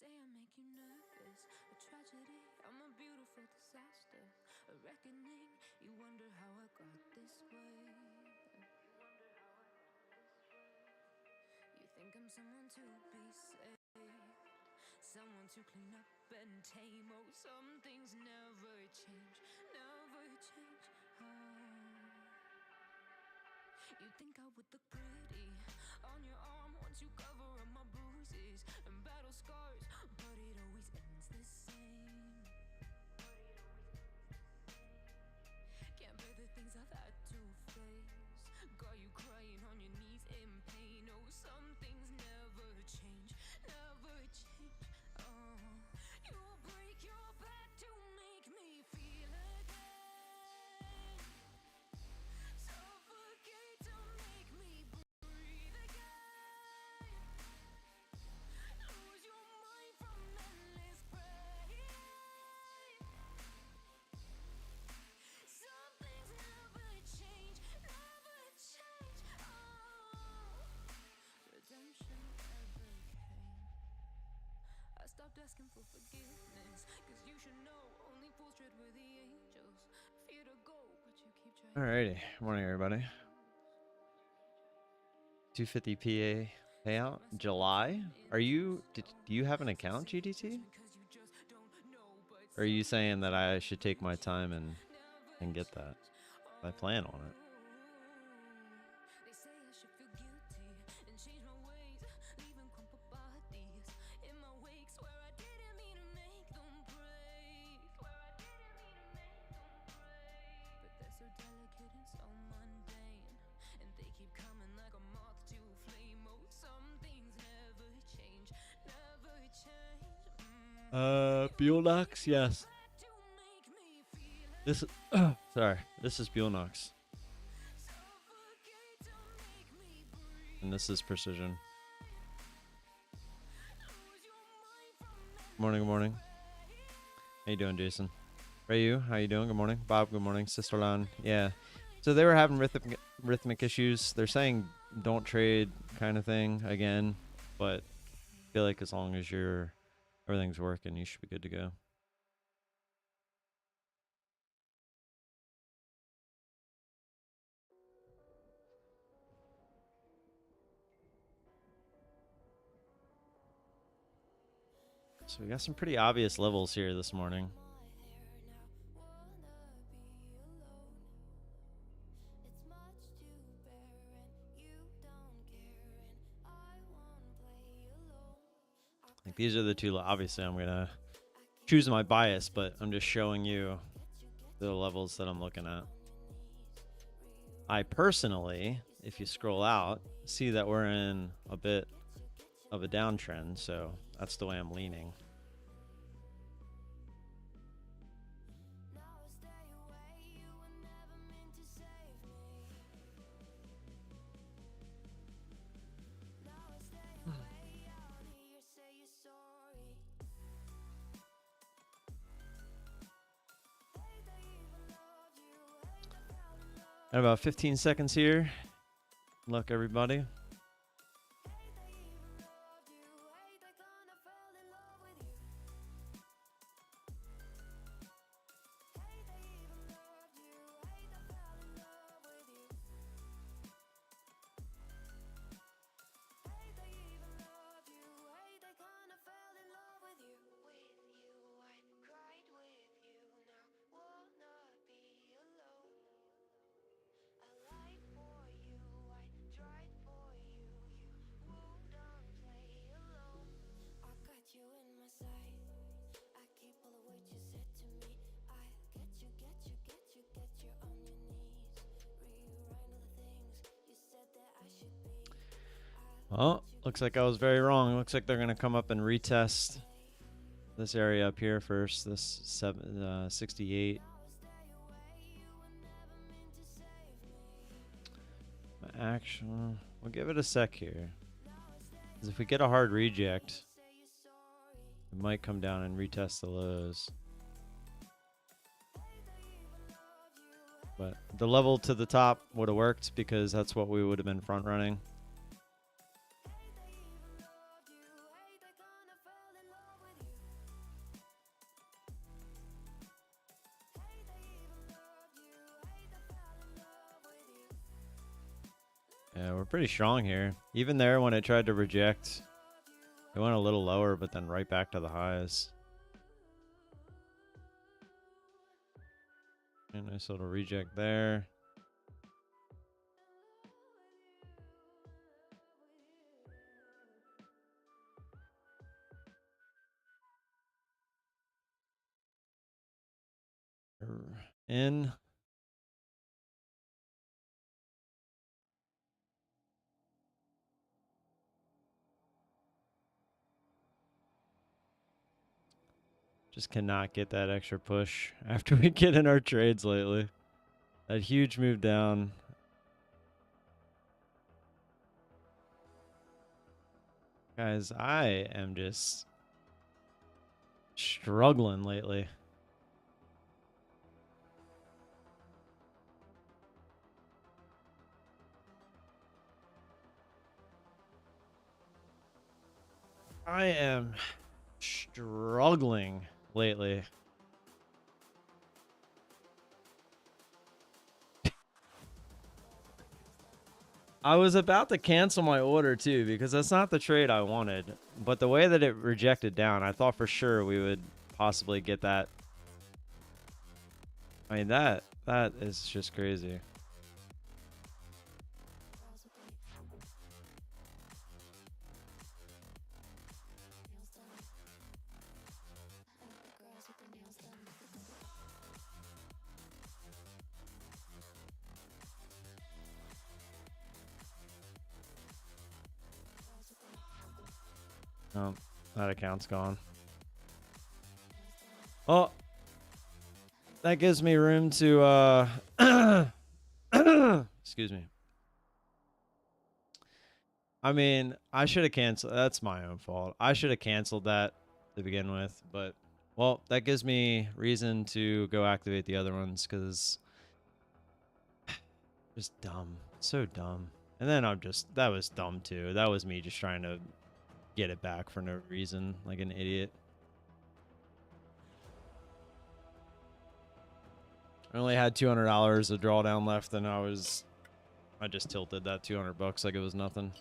I make you nervous, a tragedy, I'm a beautiful disaster, a reckoning, you wonder how I got this way. You think I'm someone to be saved, someone to clean up and tame. Oh, some things never change, never change. You think I would look pretty on your arm once you cover up my bruises and battle scars, but it always ends the same. Can't bear the things I've had to face, got you crying on your knees in pain. Oh, some things never change, never change. You break your back to make me feel again, suffocate to make me breathe again, lose your mind from endless pain. Some things never change, never change. Redemption never came. I stopped asking for forgiveness, cause you should know only fools tread where the angels fear to go, but you keep trying. Alrighty, morning everybody. 250 PA payout July. Are you? Do you have an account, GDT? Or are you saying that I should take my time and get that? I plan on it. They say I should feel guilty and change my ways, leaving crumpled bodies in my wake. Swear I didn't mean to make them break. Swear I didn't mean to make them break. But they're so delicate and so mundane, and they keep coming like a moth to a flame. Oh, some things never change, never change. Buellnox, yes. This sorry, this is Buellnox. And this is Precision. Morning, good morning. How you doing, Jason? Rayu, how you doing? Good morning. Bob, good morning. Sisterlan, yeah. So they were having rhythmic issues. They're saying don't trade kind of thing again, but I feel like as long as everything's working, you should be good to go. So we got some pretty obvious levels here this morning. Like these are the two. Obviously, I'm gonna choose my bias, but I'm just showing you the levels that I'm looking at. I personally, if you scroll out, see that we're in a bit of a downtrend, so that's the way I'm leaning. Got about 15 seconds here. Good luck, everybody. Well, looks like I was very wrong. Looks like they're going to come up and retest this area up here first, this 68. Actually, we'll give it a sec here. Because if we get a hard reject, we might come down and retest the lows. But the level to the top would have worked because that's what we would have been front running. Yeah, we're pretty strong here. Even there when it tried to reject, it went a little lower, but then right back to the highs. And nice little reject there. In. Just cannot get that extra push after we get in our trades lately. That huge move down. Guys, I am just struggling lately. I am struggling lately. I was about to cancel my order too because that's not the trade I wanted. But the way that it rejected down, I thought for sure we would possibly get that. I mean, that is just crazy. Oh, that account's gone. Oh, that gives me room to excuse me. I mean, I should have canceled. That's my own fault. I should have canceled that to begin with, but well, that gives me reason to go activate the other ones because just dumb, so dumb. And then that was dumb too. That was me just trying to get it back for no reason, like an idiot. I only had $200 of drawdown left, and I just tilted that $200 like it was nothing.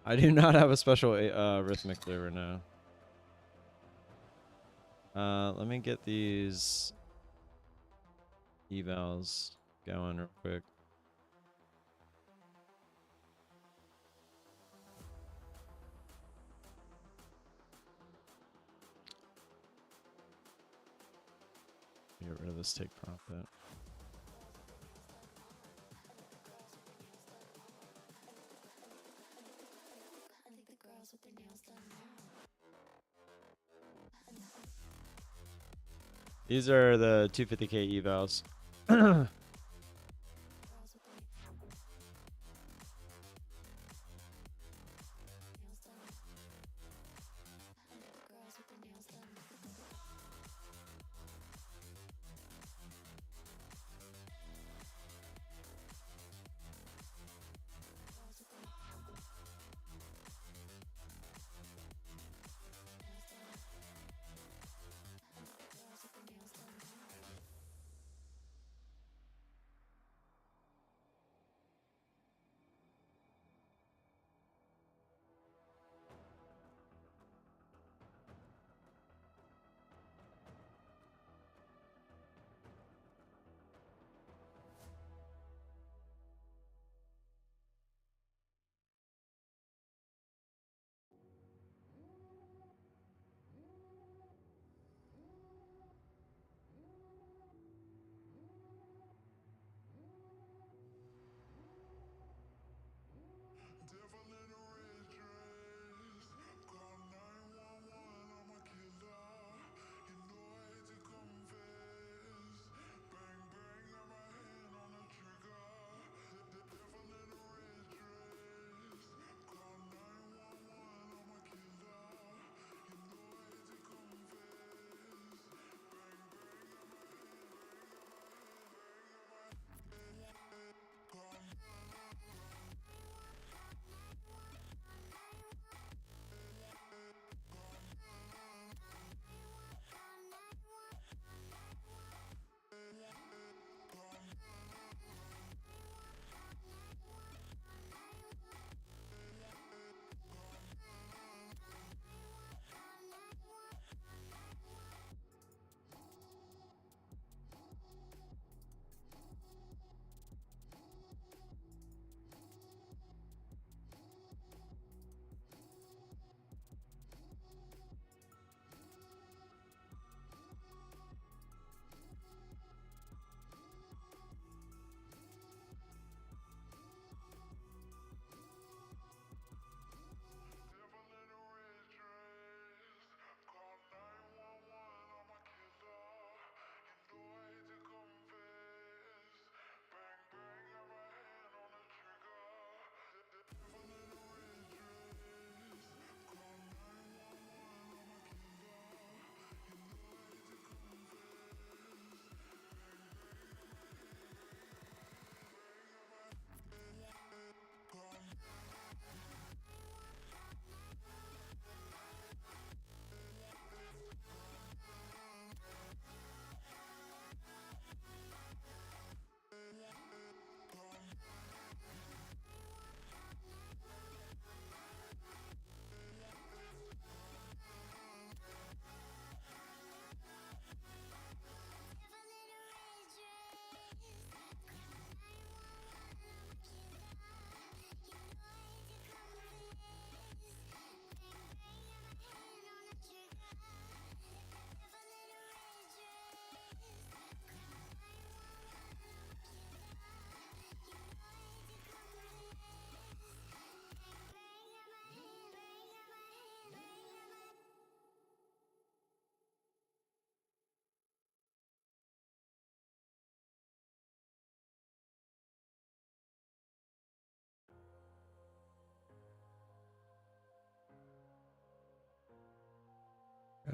I do not have a special Rhythmic cleaver now. Let me get these evals going real quick. Get rid of this take profit. These are the 250k evals.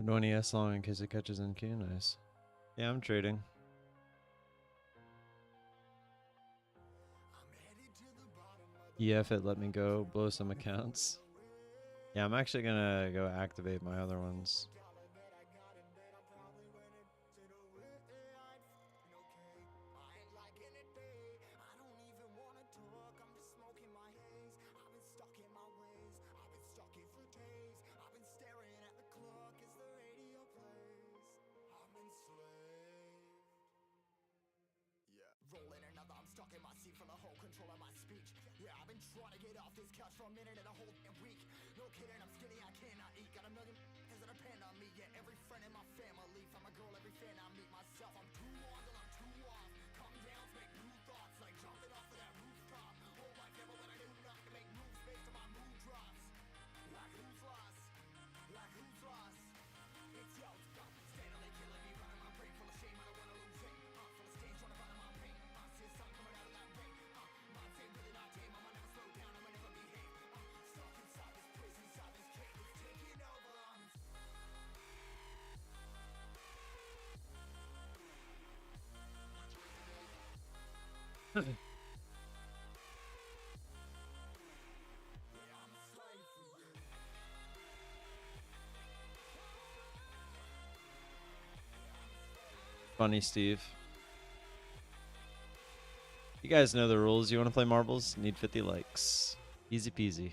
Got 20S long in case it catches in Q. Nice. Yeah, I'm trading. EF it let me go blow some accounts. Yeah, I'm actually gonna go activate my other ones. Funny, Steve. You guys know the rules. You want to play marbles? Need 50 likes. Easy peasy.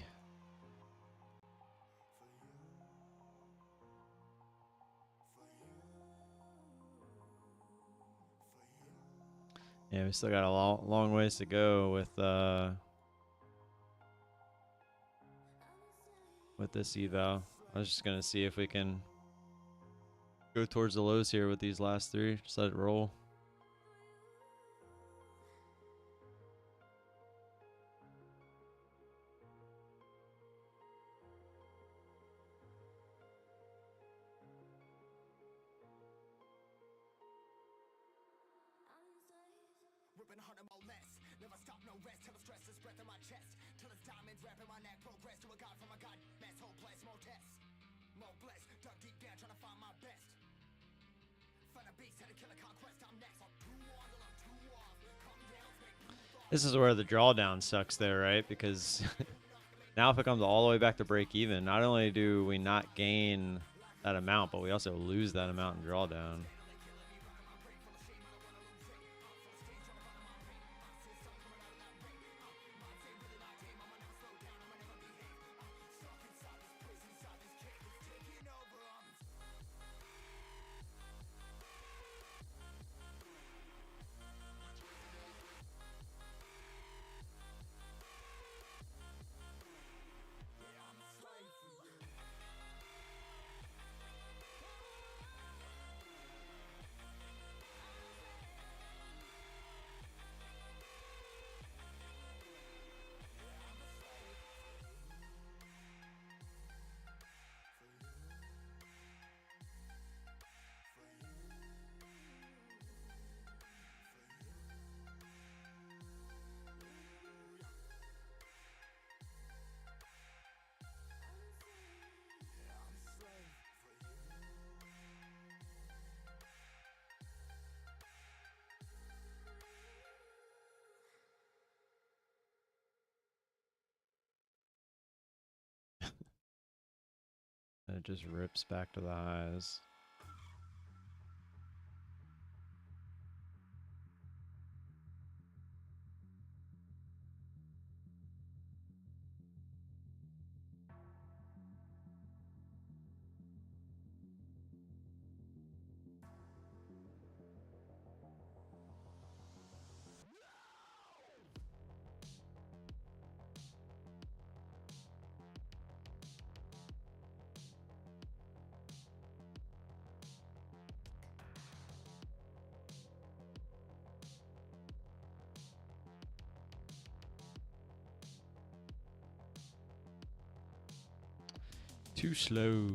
Yeah, we still got a long ways to go with this eval. I was just gonna see if we can go towards the lows here with these last three. Just let it roll. This is where the drawdown sucks there, right? Because now if it comes all the way back to break even, not only do we not gain that amount, but we also lose that amount in drawdown. And it just rips back to the highs. Too slow.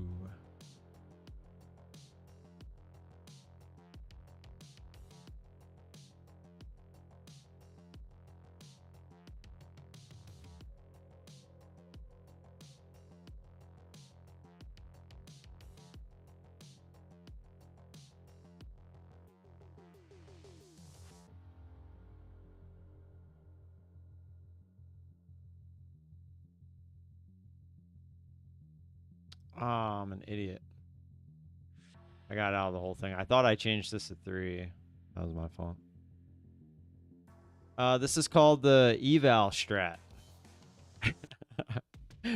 Oh, I'm an idiot. I got out of the whole thing. I thought I changed this to 3. That was my fault. This is called the Eval strat.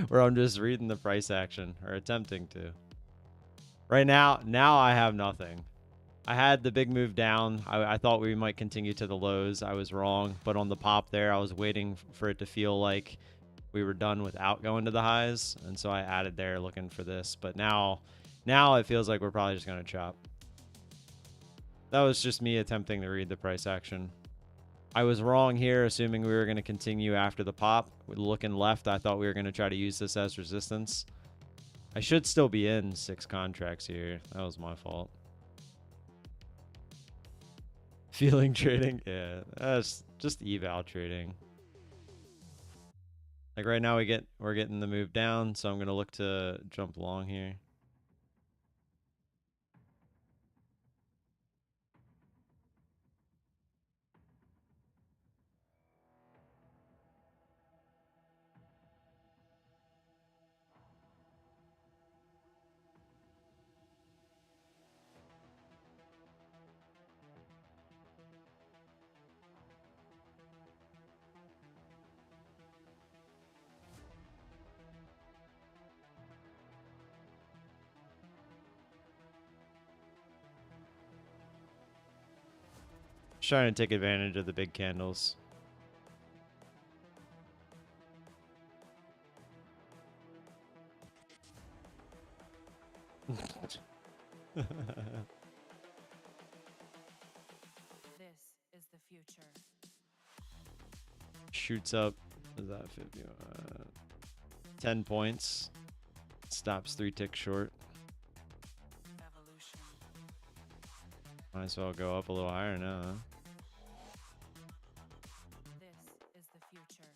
Where I'm just reading the price action, or attempting to. Right now I have nothing. I had the big move down. I thought we might continue to the lows. I was wrong. But on the pop there, I was waiting for it to feel like we were done without going to the highs. And so I added there looking for this. But now it feels like we're probably just going to chop. That was just me attempting to read the price action. I was wrong here, assuming we were going to continue after the pop. Looking left, I thought we were going to try to use this as resistance. I should still be in 6 contracts here. That was my fault. Feeling trading? Yeah, that's just eval trading. Like right now we're getting the move down, so I'm going to look to jump long here. Just trying to take advantage of the big candles. This is the future. Shoots up. Is that 50? 10 points. Stops 3 ticks short. Evolution. Might as well go up a little higher now, huh? This is the future.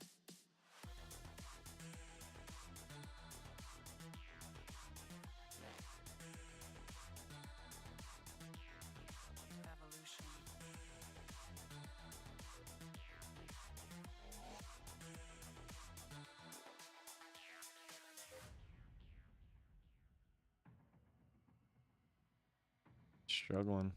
Evolution. Struggling.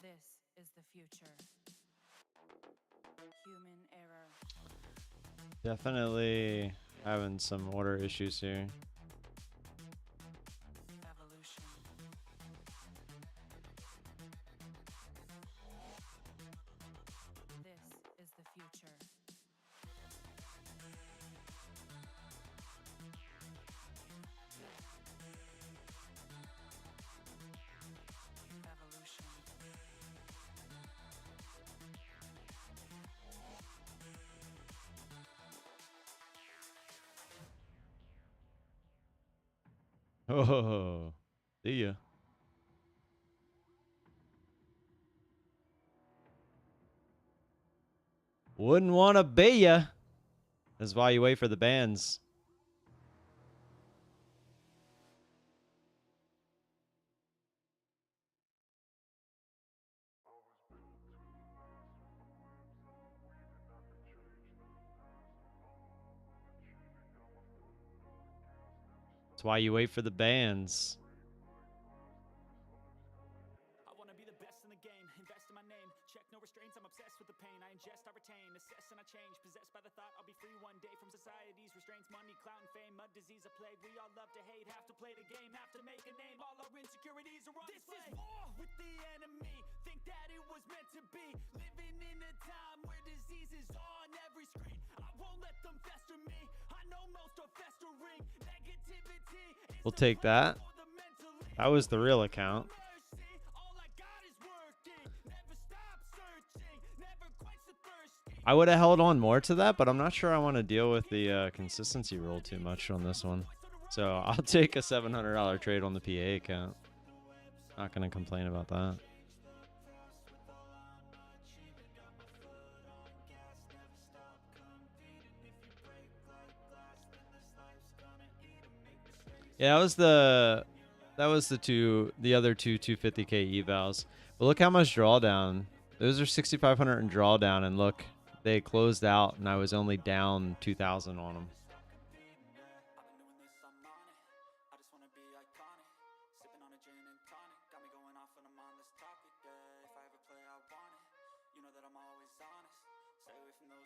This is the future. Human error. Definitely having some order issues here. Evolution. This is the future. Evolution. Oh, see ya. Wouldn't want to be ya. That's why you wait for the bands. That's why you wait for the bands. I wanna be the best in the game, invest in my name, check no restraints, I'm I'm obsessed with the pain. I ingest, I retain, assess and I change. Possessed by the thought I'll be free one day from society's restraints. Money, clout and fame, a disease, a plague. We all love to hate, have to play the game, have to make a name. All our insecurities are on display. This is war with the enemy. Think that it was meant to be. Living in a time where disease is on every screen. I won't let them fester me. I know most are festering. Negativity is We'll take that. That was the real account. I would have held on more to that, but I'm not sure I want to deal with the consistency rule too much on this one. So I'll take a $700 trade on the PA account. Not going to complain about that. Yeah, that was the other two 250k evals. But look how much drawdown. Those are 6,500 in drawdown, and look, they closed out, and I was only down 2,000 on them.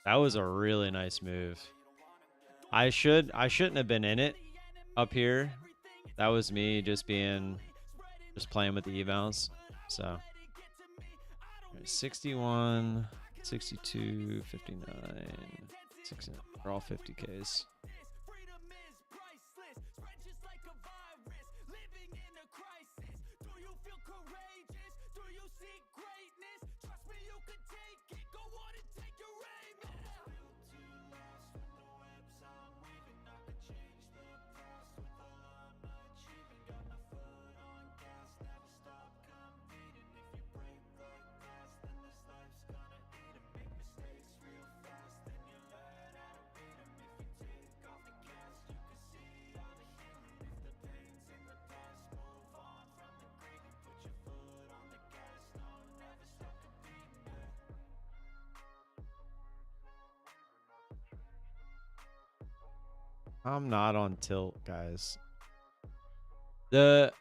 That was a really nice move. I shouldn't have been in it up here. That was me just playing with the evals. So 61, 62, 59, 60, they're all 50Ks. I'm not on tilt, guys. I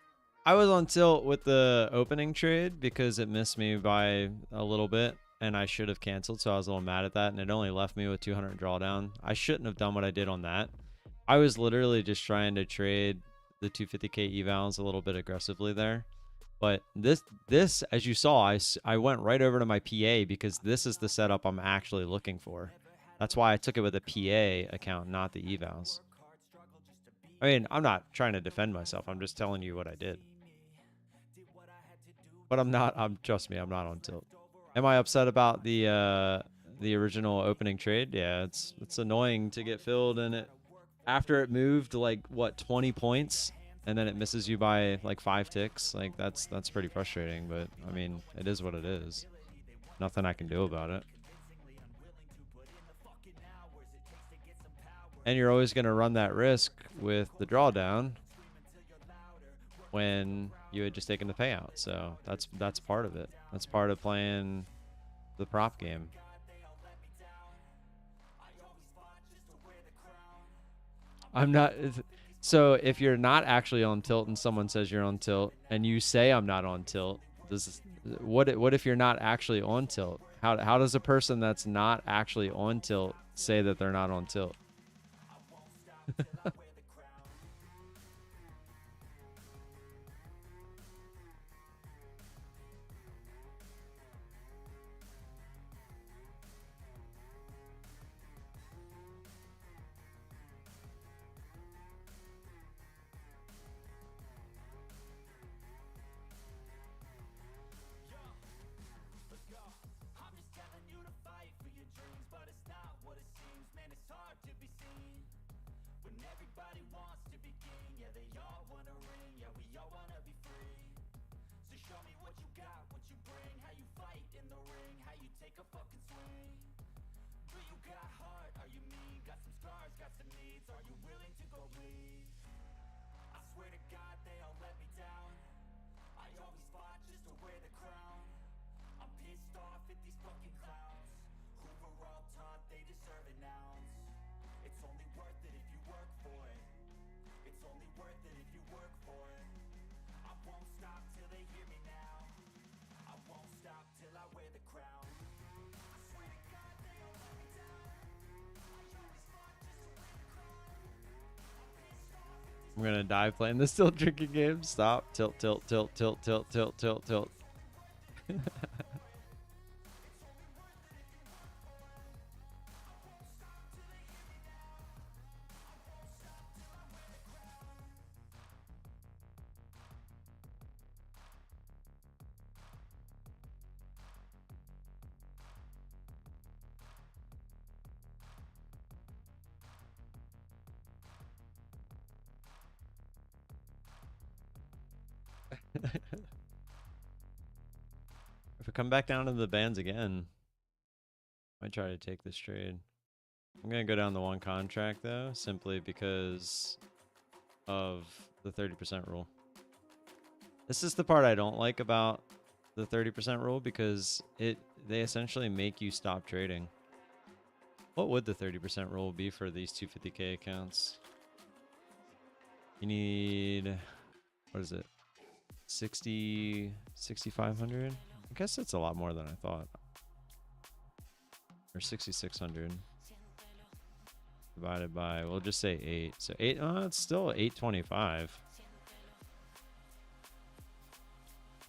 was on tilt with the opening trade because it missed me by a little bit, and I should have canceled, so I was a little mad at that, and it only left me with 200 drawdown. I shouldn't have done what I did on that. I was literally just trying to trade the 250k evals a little bit aggressively there. But this, as you saw, I went right over to my PA because this is the setup I'm actually looking for. That's why I took it with a PA account, not the evals. I mean, I'm not trying to defend myself. I'm just telling you what I did. But trust me, I'm not on tilt. Am I upset about the original opening trade? Yeah, it's annoying to get filled, and after it moved like what 20 points and then it misses you by like 5 ticks, like that's pretty frustrating, but I mean, it is what it is. Nothing I can do about it. And you're always going to run that risk with the drawdown when you had just taken the payout. So that's part of it. That's part of playing the prop game. I'm not. So if you're not actually on tilt and someone says you're on tilt and you say I'm not on tilt, what if you're not actually on tilt? How does a person that's not actually on tilt say that they're not on tilt? I'm gonna die playing this still drinking game. Stop. Tilt, tilt, tilt, tilt, tilt, tilt, tilt, tilt. If I come back down to the bands again, I might try to take this trade. I'm gonna go down the one contract though, simply because of the 30% rule. This is the part I don't like about the 30% rule, because they essentially make you stop trading. What would the 30% rule be for these 250K accounts? You need, what is it? 6,500? I guess that's a lot more than I thought. Or 6,600 divided by, we'll just say 8. So 8, it's still 825.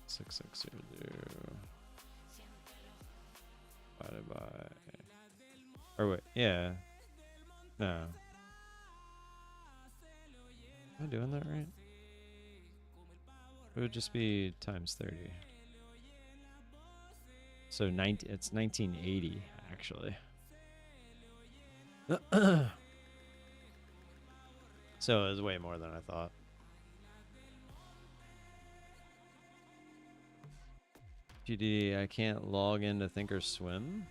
6600 divided by, or wait, yeah. No. Am I doing that right? It would just be times 30. So it's 1980 actually. So it was way more than I thought. GD, I can't log into Thinkorswim.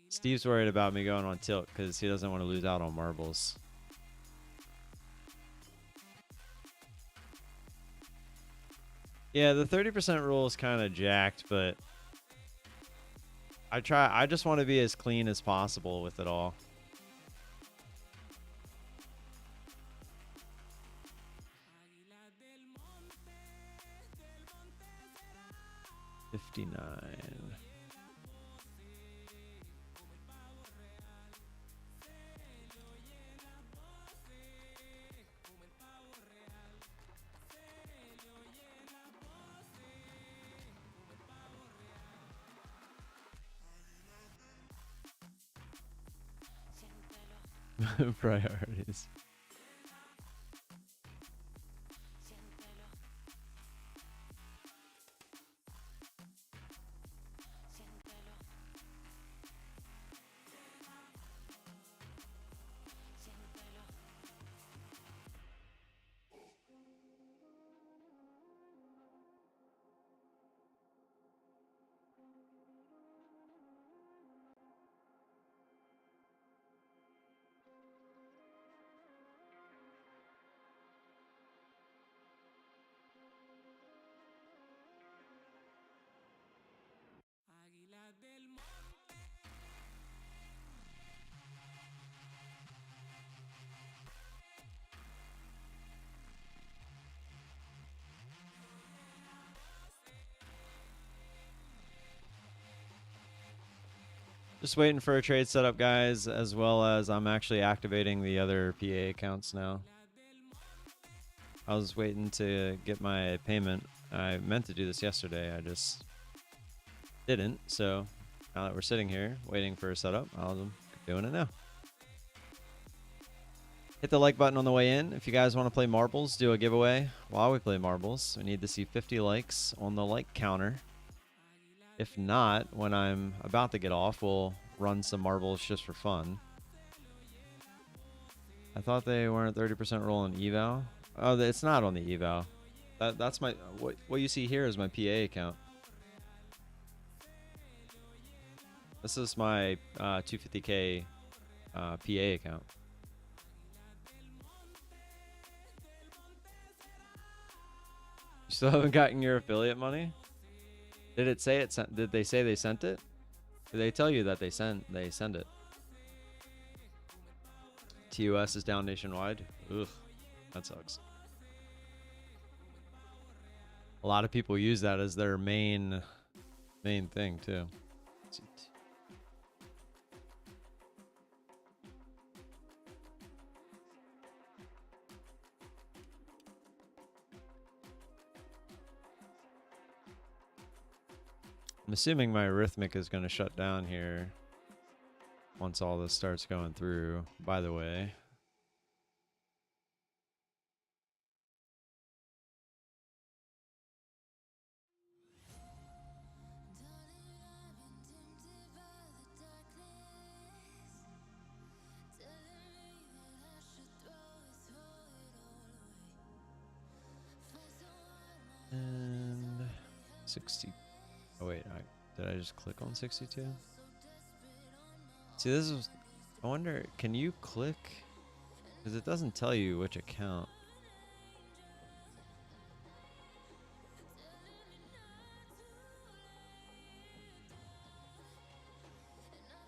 Steve's worried about me going on tilt because he doesn't want to lose out on marbles. Yeah, the 30% rule is kind of jacked, but I just want to be as clean as possible with it all. $59. Priorities. Just waiting for a trade setup, guys, as well as I'm actually activating the other PA accounts now. I was waiting to get my payment. I meant to do this yesterday. I just didn't. So now that we're sitting here waiting for a setup, I'm doing it now. Hit the like button on the way in. If you guys want to play marbles, do a giveaway while we play marbles. We need to see 50 likes on the like counter. If not, when I'm about to get off, we'll run some marbles just for fun. I thought they weren't 30% roll on Eval. Oh, it's not on the Eval. That's my what you see here is my PA account. This is my 250K PA account. You still haven't gotten your affiliate money? Did it say it sent? Did they say they sent it? Did they tell you that they send it? TUS is down nationwide. Ugh, that sucks. A lot of people use that as their main thing too. I'm assuming my Rhythmic is going to shut down here once all this starts going through, by the way. And 60. Oh wait, did I just click on 62? See, this is. I wonder, can you click? Because it doesn't tell you which account.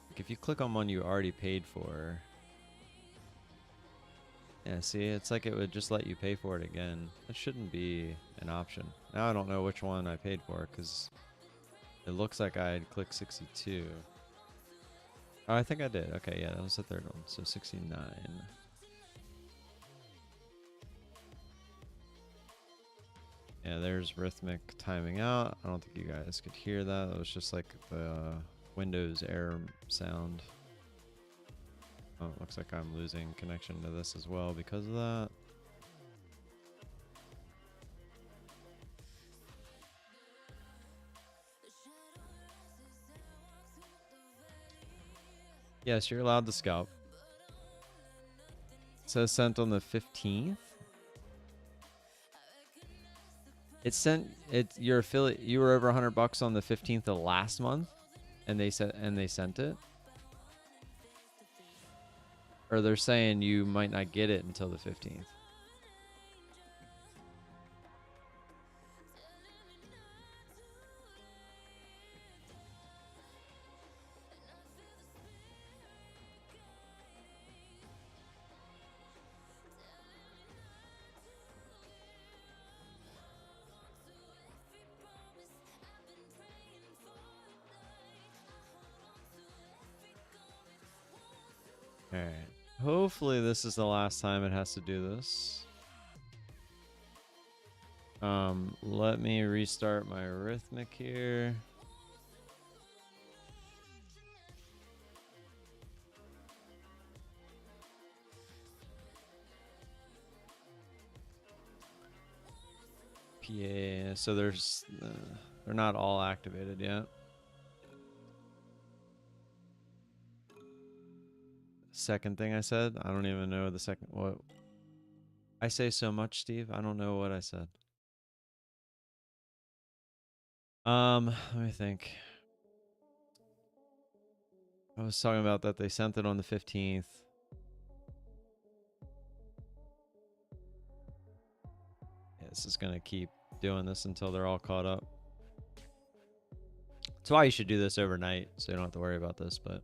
Like if you click on one you already paid for. Yeah, see, it's like it would just let you pay for it again. That shouldn't be an option. Now I don't know which one I paid for because it looks like I had clicked 62. Oh, I think I did. Okay, yeah, that was the third one. So 69. Yeah, there's Rhythmic timing out. I don't think you guys could hear that. It was just like the Windows error sound. Oh, it looks like I'm losing connection to this as well because of that. Yes, you're allowed to scalp. It says sent on the 15th. It sent it your affiliate. You were over $100 on the 15th of last month, and they sent it. Or they're saying you might not get it until the 15th. All right. Hopefully this is the last time it has to do this. Let me restart my Rhythmic here. PA, so there's they're not all activated yet. Second thing I said, I don't even know the second. What I say so much, Steve. I don't know what I said. Let me think. I was talking about that they sent it on the 15th. Yeah, this is gonna keep doing this until they're all caught up. That's why you should do this overnight, so you don't have to worry about this, but.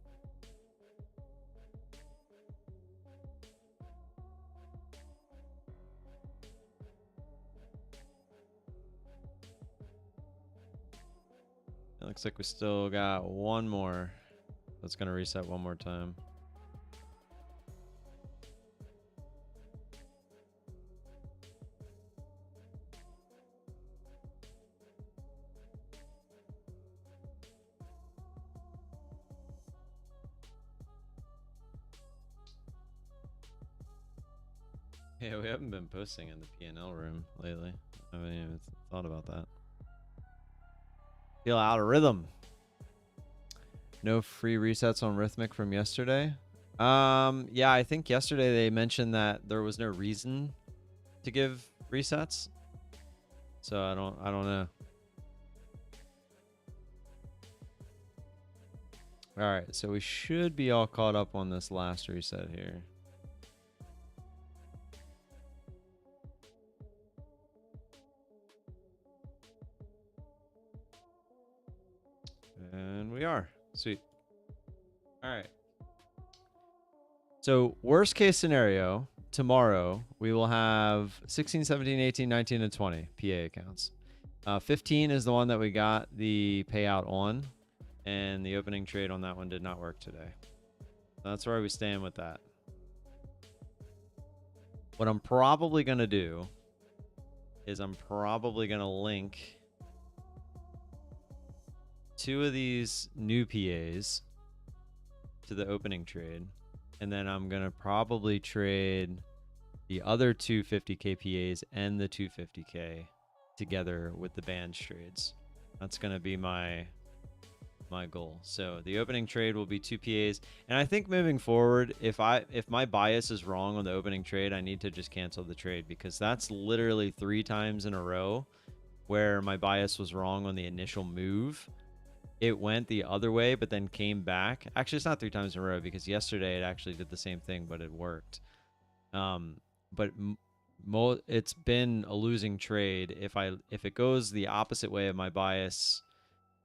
It looks like we still got one more. That's going to reset one more time. Yeah, we haven't been posting in the P&L room lately. I haven't even thought about that. Feel out of rhythm. No free resets on Rhythmic from yesterday. Yeah, I think yesterday they mentioned that there was no reason to give resets. So I don't know. All right, so we should be all caught up on this last reset here. And we are. Sweet. All right. So worst case scenario, tomorrow we will have 16, 17, 18, 19, and 20 PA accounts. 15 is the one that we got the payout on, and the opening trade on that one did not work today. That's where we stand with that. What I'm probably going to do is I'm probably going to link 2 of these new PAs to the opening trade, and then I'm going to probably trade the other 250k PAs and the 250k together with the bands trades. That's going to be my goal. So the opening trade will be 2 PAs, and I think moving forward, if my bias is wrong on the opening trade, I need to just cancel the trade, because that's literally 3 times in a row where my bias was wrong on the initial move. It went the other way but then came back. Actually, it's not 3 times in a row, because yesterday it actually did the same thing, but it worked. But it's been a losing trade if it goes the opposite way of my bias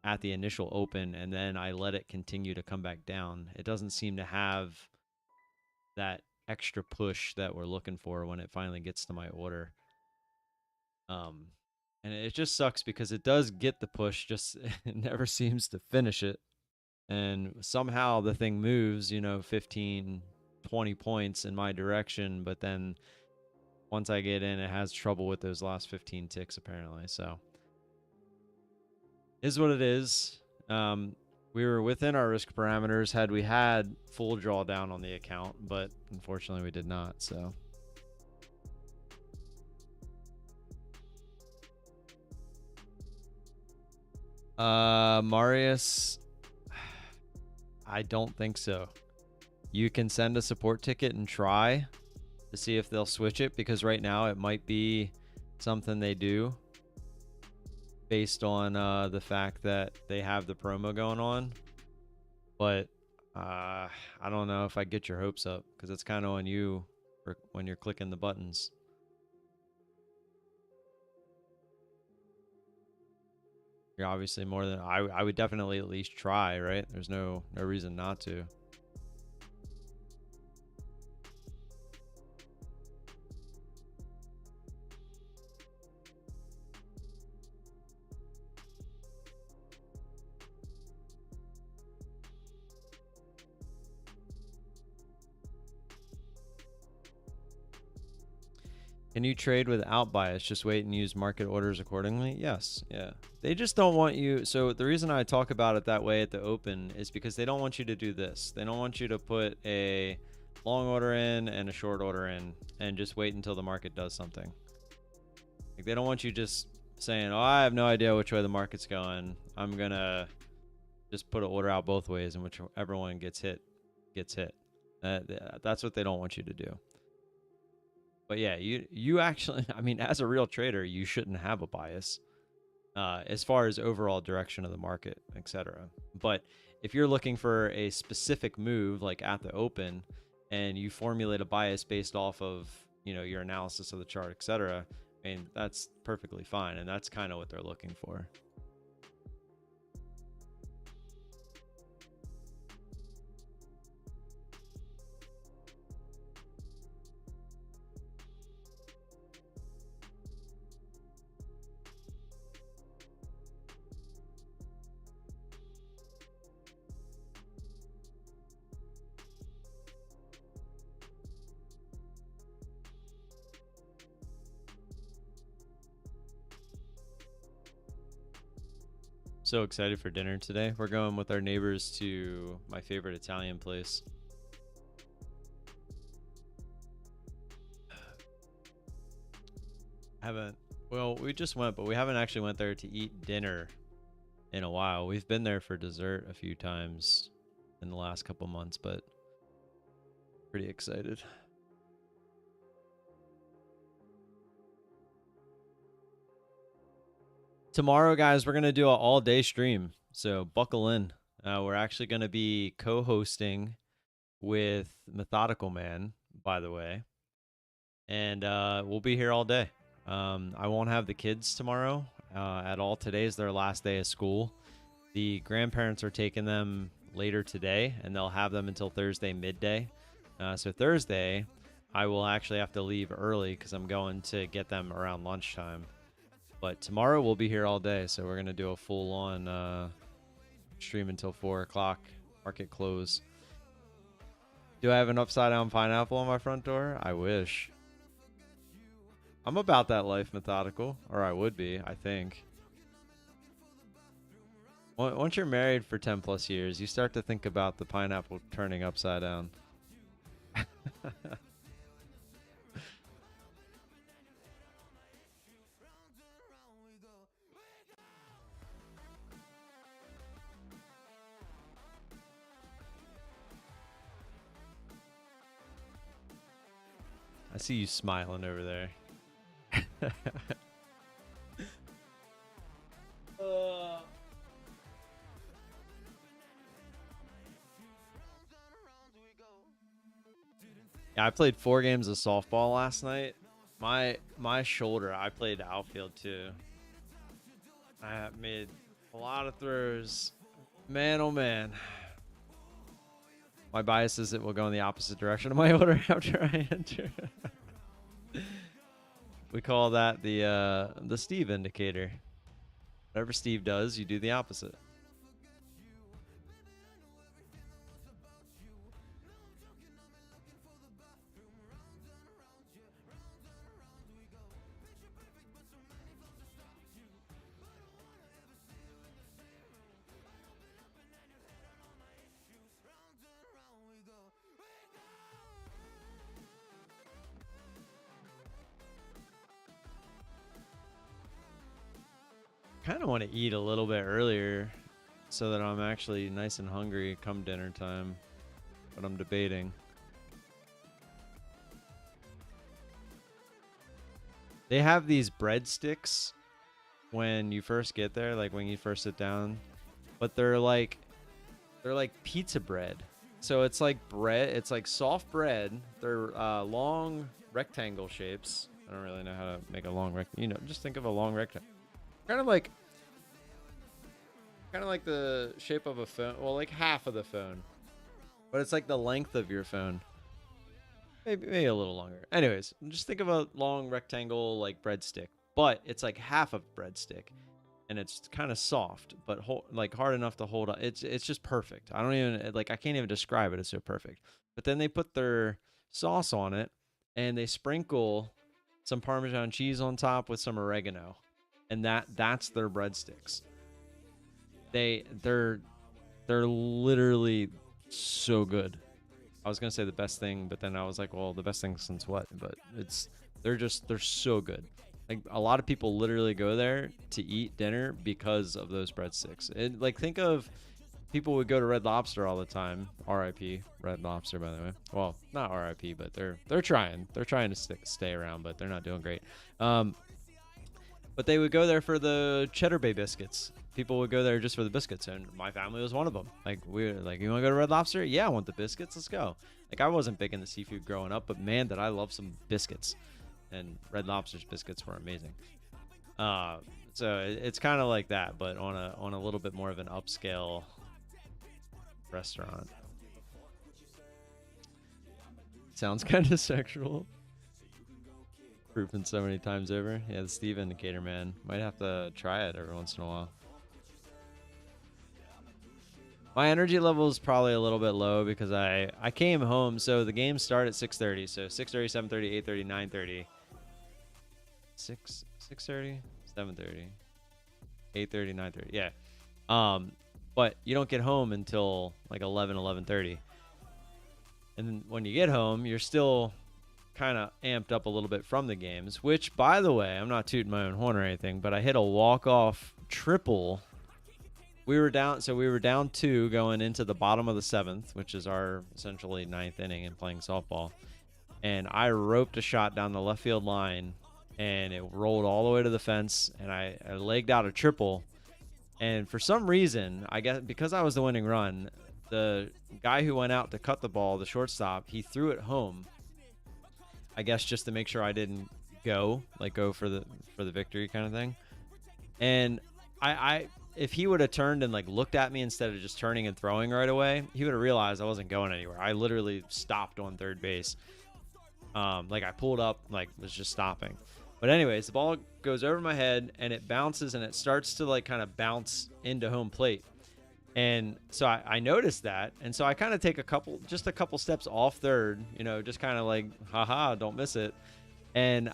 at the initial open, and then I let it continue to come back down. It doesn't seem to have that extra push that we're looking for when it finally gets to my order. And it just sucks because it does get the push, just it never seems to finish it. And somehow the thing moves, 15, 20 points in my direction, but then once I get in, it has trouble with those last 15 ticks apparently. So is what it is. We were within our risk parameters had we had full drawdown on the account, but unfortunately we did not. So Marius, I don't think so. You can send a support ticket and try to see if they'll switch it, because right now it might be something they do based on the fact that they have the promo going on. But I don't know if I get your hopes up, because it's kind of on you for when you're clicking the buttons. You're obviously more than I would definitely at least try, right? There's no reason not to. Can you trade without bias? Just wait and use market orders accordingly? Yes. Yeah. They just don't want you. So the reason I talk about it that way at the open is because they don't want you to do this. They don't want you to put a long order in and a short order in and just wait until the market does something. Like, they don't want you just saying, oh, I have no idea which way the market's going. I'm going to just put an order out both ways, and whichever one gets hit, gets hit. That's what they don't want you to do. But yeah, you actually, I mean, as a real trader, you shouldn't have a bias as far as overall direction of the market, etc. But if you're looking for a specific move, like at the open, and you formulate a bias based off of, your analysis of the chart, etc., I mean, that's perfectly fine. And that's kind of what they're looking for. So excited for dinner today. We're going with our neighbors to my favorite Italian place. Well, we just went, but we haven't actually went there to eat dinner in a while. We've been there for dessert a few times in the last couple months, but pretty excited. Tomorrow, guys, we're going to do an all-day stream, so buckle in. We're actually going to be co-hosting with Methodical Man, by the way, and we'll be here all day. I won't have the kids tomorrow at all. Today's their last day of school. The grandparents are taking them later today, and they'll have them until Thursday midday. So Thursday, I will actually have to leave early because I'm going to get them around lunchtime. But tomorrow we'll be here all day, so we're gonna do a full-on stream until 4 o'clock, market close. Do I have an upside-down pineapple on my front door? I wish. I'm about that life, methodical, or I would be, I think. Once you're married for 10 plus years, you start to think about the pineapple turning upside down. I see you smiling over there. Yeah, I played 4 games of softball last night. My shoulder, I played outfield too. I made a lot of throws. Man, oh man. My bias is it will go in the opposite direction of my order after I enter. We call that the Steve indicator. Whatever Steve does, you do the opposite. Kind of want to eat a little bit earlier so that I'm actually nice and hungry come dinner time, but I'm debating. They have these breadsticks when you first get there, like when you first sit down, but they're like pizza bread. So it's like bread, it's like soft bread. They're long rectangle shapes. I don't really know how to make a long rectangle. You know, just think of a long rectangle. Kind of like the shape of a phone. Well, like half of the phone. But it's like the length of your phone. Maybe a little longer. Anyways, just think of a long rectangle like breadstick. But it's like half of breadstick. And it's kind of soft, but like hard enough to hold on. It's just perfect. I don't even, like, I can't even describe it. It's so perfect. But then they put their sauce on it. And they sprinkle some Parmesan cheese on top with some oregano. And that's their breadsticks. They're literally so good. I was gonna say the best thing, but then I was like, well, the best thing since what? But they're so good. Like, a lot of people literally go there to eat dinner because of those breadsticks. And like, think of people would go to Red Lobster all the time. R.I.P. Red Lobster, by the way. Well, not R.I.P., but they're trying. They're trying to stay around, but they're not doing great. But they would go there for the Cheddar Bay biscuits. People would go there just for the biscuits, and my family was one of them. Like, we were like, you want to go to Red Lobster? Yeah, I want the biscuits. Let's go. Like, I wasn't big into seafood growing up, but man, did I love some biscuits. And Red Lobster's biscuits were amazing. So it's kind of like that, but on a little bit more of an upscale restaurant. Sounds kind of sexual. Proven so many times over. Yeah, the Steve indicator, man. Might have to try it every once in a while. My energy level is probably a little bit low because I came home. So the games start at 6:30. So 6:30, 7:30, 8:30, 9:30. 6:30, 7:30, 8:30, 9:30. Yeah. But you don't get home until like 11:30. And then when you get home, you're still kind of amped up a little bit from the games, which, by the way, I'm not tooting my own horn or anything, but I hit a walk-off triple. We were down 2 going into the bottom of the 7th, which is our essentially 9th inning in playing softball. And I roped a shot down the left field line, and it rolled all the way to the fence, and I legged out a triple. And for some reason, I guess because I was the winning run, the guy who went out to cut the ball, the shortstop, he threw it home. I guess just to make sure I didn't go for the victory kind of thing. And I if he would have turned and like looked at me instead of just turning and throwing right away, he would have realized I wasn't going anywhere. I literally stopped on third base. Like, I pulled up, like, was just stopping. But anyways, the ball goes over my head and it bounces and it starts to like kind of bounce into home plate. And so I noticed that. And so I kind of take just a couple steps off third, you know, just kind of like, haha, don't miss it. And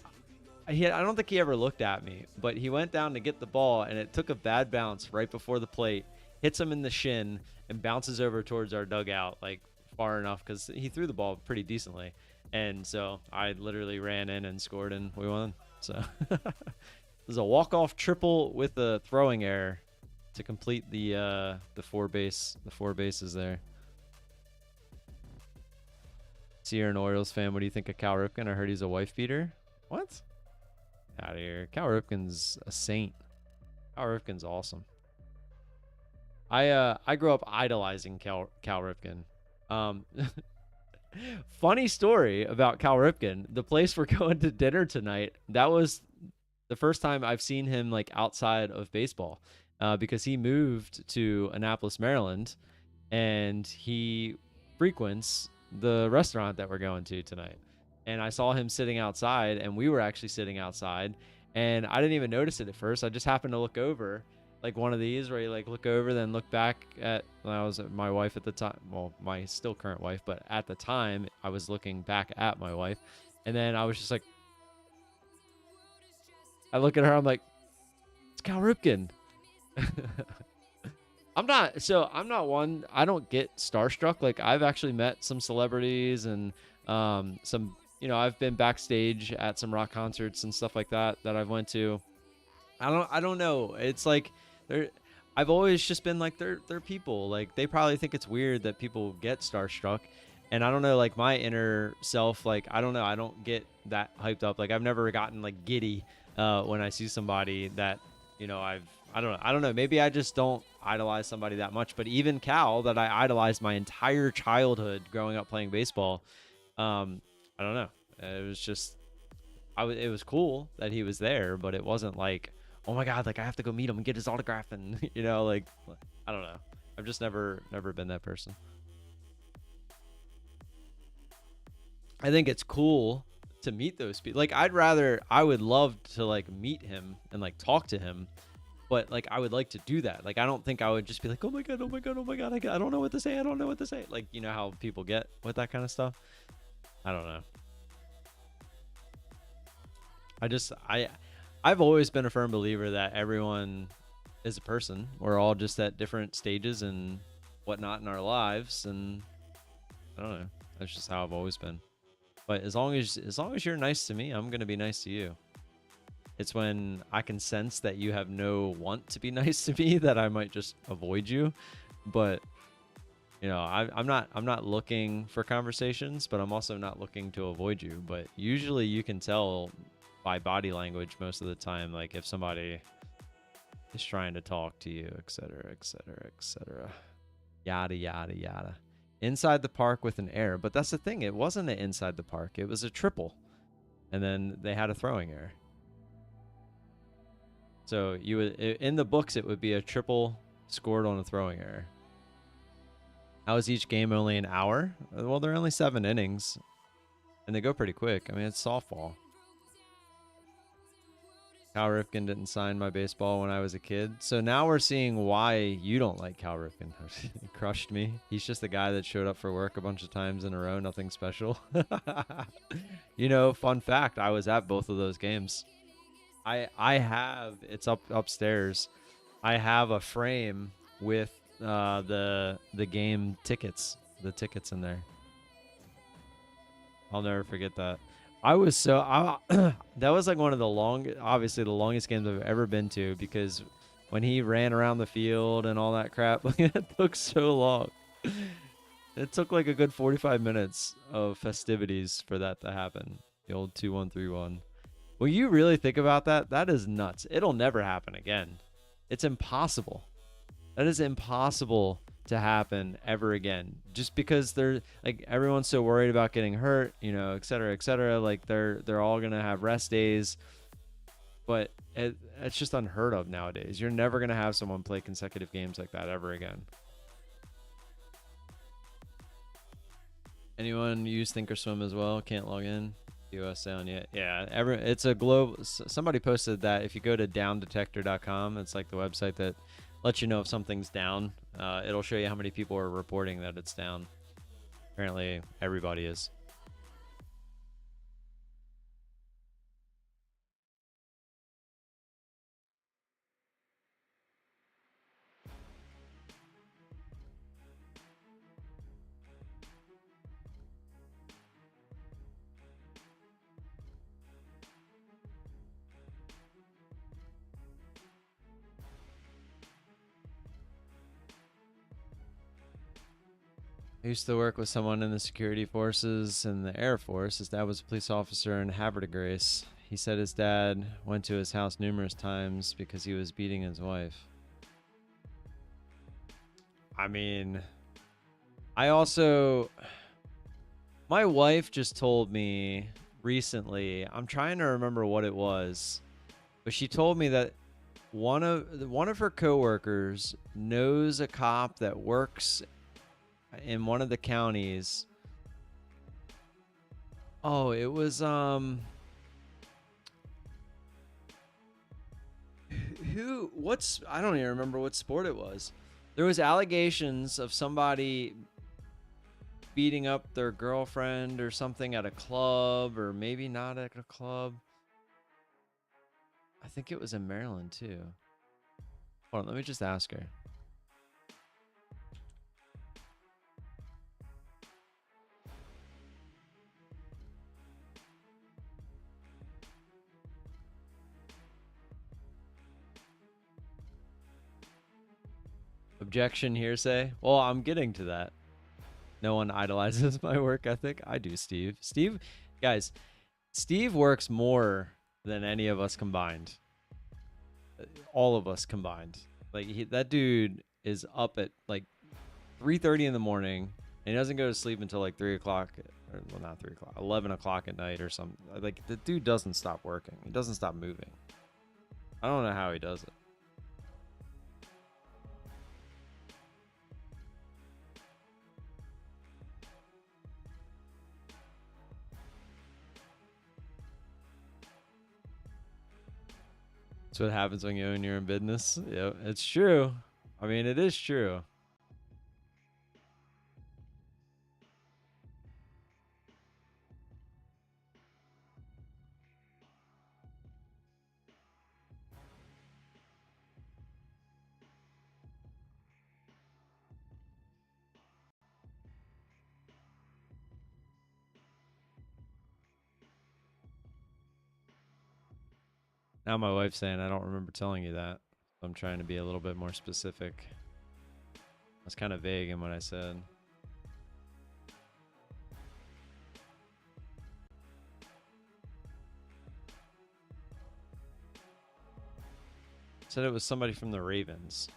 I don't think he ever looked at me, but he went down to get the ball and it took a bad bounce right before the plate, hits him in the shin and bounces over towards our dugout, like far enough because he threw the ball pretty decently. And so I literally ran in and scored and we won. So it was a walk-off triple with a throwing error to complete the four bases there. So you're an Orioles fan. What do you think of Cal Ripken? I heard he's a wife beater. What? Out of here. Cal Ripken's a saint. Cal Ripken's awesome. I grew up idolizing Cal Ripken. Funny story about Cal Ripken. The place we're going to dinner tonight, that was the first time I've seen him like outside of baseball, because he moved to Annapolis, Maryland, and he frequents the restaurant that we're going to tonight. And I saw him sitting outside, and we were actually sitting outside, and I didn't even notice it at first. I just happened to look over, like one of these where you like look over, then look back at, when I was my wife at the time, well, my still current wife, but at the time I was looking back at my wife, and then I was just like, I look at her, I'm like, it's Cal Ripken. I'm not one, I don't get starstruck. Like I've actually met some celebrities and some, you know, I've been backstage at some rock concerts and stuff like that I've went to. I don't know. It's like I've always just been like they're people. Like they probably think it's weird that people get starstruck. And I don't know, like my inner self, like I don't know, I don't get that hyped up. Like I've never gotten like giddy when I see somebody that, you know, I don't know. Maybe I just don't idolize somebody that much. But even Cal, that I idolized my entire childhood growing up playing baseball, I don't know. It was just, it was cool that he was there, but it wasn't like, oh my God, like I have to go meet him and get his autograph, and you know, like I don't know. I've just never been that person. I think it's cool to meet those people. Like I would love to like meet him and like talk to him, but like I would like to do that. Like I don't think I would just be like, oh my God, I don't know what to say. Like, you know how people get with that kind of stuff. I don't know. I've always been a firm believer that everyone is a person. We're all just at different stages and whatnot in our lives, and I don't know. That's just how I've always been. But as long as you're nice to me, I'm gonna be nice to you. It's when I can sense that you have no want to be nice to me that I might just avoid you. But you know, I'm not looking for conversations, but I'm also not looking to avoid you. But usually you can tell by body language most of the time, like if somebody is trying to talk to you, etc., etc., etc. Yada, yada, yada. Inside the park with an error. But that's the thing. It wasn't an inside the park. It was a triple. And then they had a throwing error. So you would, in the books, it would be a triple scored on a throwing error. How is each game only an hour? Well, they're only 7 innings. And they go pretty quick. I mean, it's softball. Cal Ripken didn't sign my baseball when I was a kid. So now we're seeing why you don't like Cal Ripken. He crushed me. He's just the guy that showed up for work a bunch of times in a row. Nothing special. You know, fun fact, I was at both of those games. I have, it's upstairs. I have a frame with the game tickets. The tickets in there. I'll never forget that. I was that was like one of the obviously the longest games I've ever been to, because when he ran around the field and all that crap, like, it took so long. It took like a good 45 minutes of festivities for that to happen. The old 2-1-3-1. When you really think about that, that is nuts. It'll never happen again. It's impossible. That is impossible to happen ever again, just because they're like, everyone's so worried about getting hurt, you know, et cetera, like they're all gonna have rest days, but it's just unheard of nowadays. You're never gonna have someone play consecutive games like that ever again. Anyone use Thinkorswim as well? Can't log in. US down yet. Yeah, it's a globe. Somebody posted that if you go to downdetector.com, it's like the website that lets you know if something's down. It'll show you how many people are reporting that it's down. Apparently, everybody is. I used to work with someone in the security forces and the Air Force. His dad was a police officer in Havre de Grace. He said his dad went to his house numerous times because he was beating his wife. I mean, my wife just told me recently, I'm trying to remember what it was, but she told me that one of her coworkers knows a cop that works in one of the counties. Oh, it was I don't even remember what sport it was. There was allegations of somebody beating up their girlfriend or something at a club, or maybe not at a club. I think it was in Maryland too. Hold on, let me just ask her. Objection, hearsay. Well, I'm getting to that. No one idolizes my work ethic. I do, Steve. Guys, Steve works more than any of us combined. All of us combined. Like that dude is up at like 3:30 in the morning, and he doesn't go to sleep until like 3 o'clock, or well, not 3 o'clock, 11 o'clock at night or something. Like the dude doesn't stop working. He doesn't stop moving. I don't know how he does it. That's what happens when you own your own business. Yeah, it's true. I mean, it is true. Now my wife's saying I don't remember telling you that. So I'm trying to be a little bit more specific. I was kind of vague in what I said. Said it was somebody from the Ravens.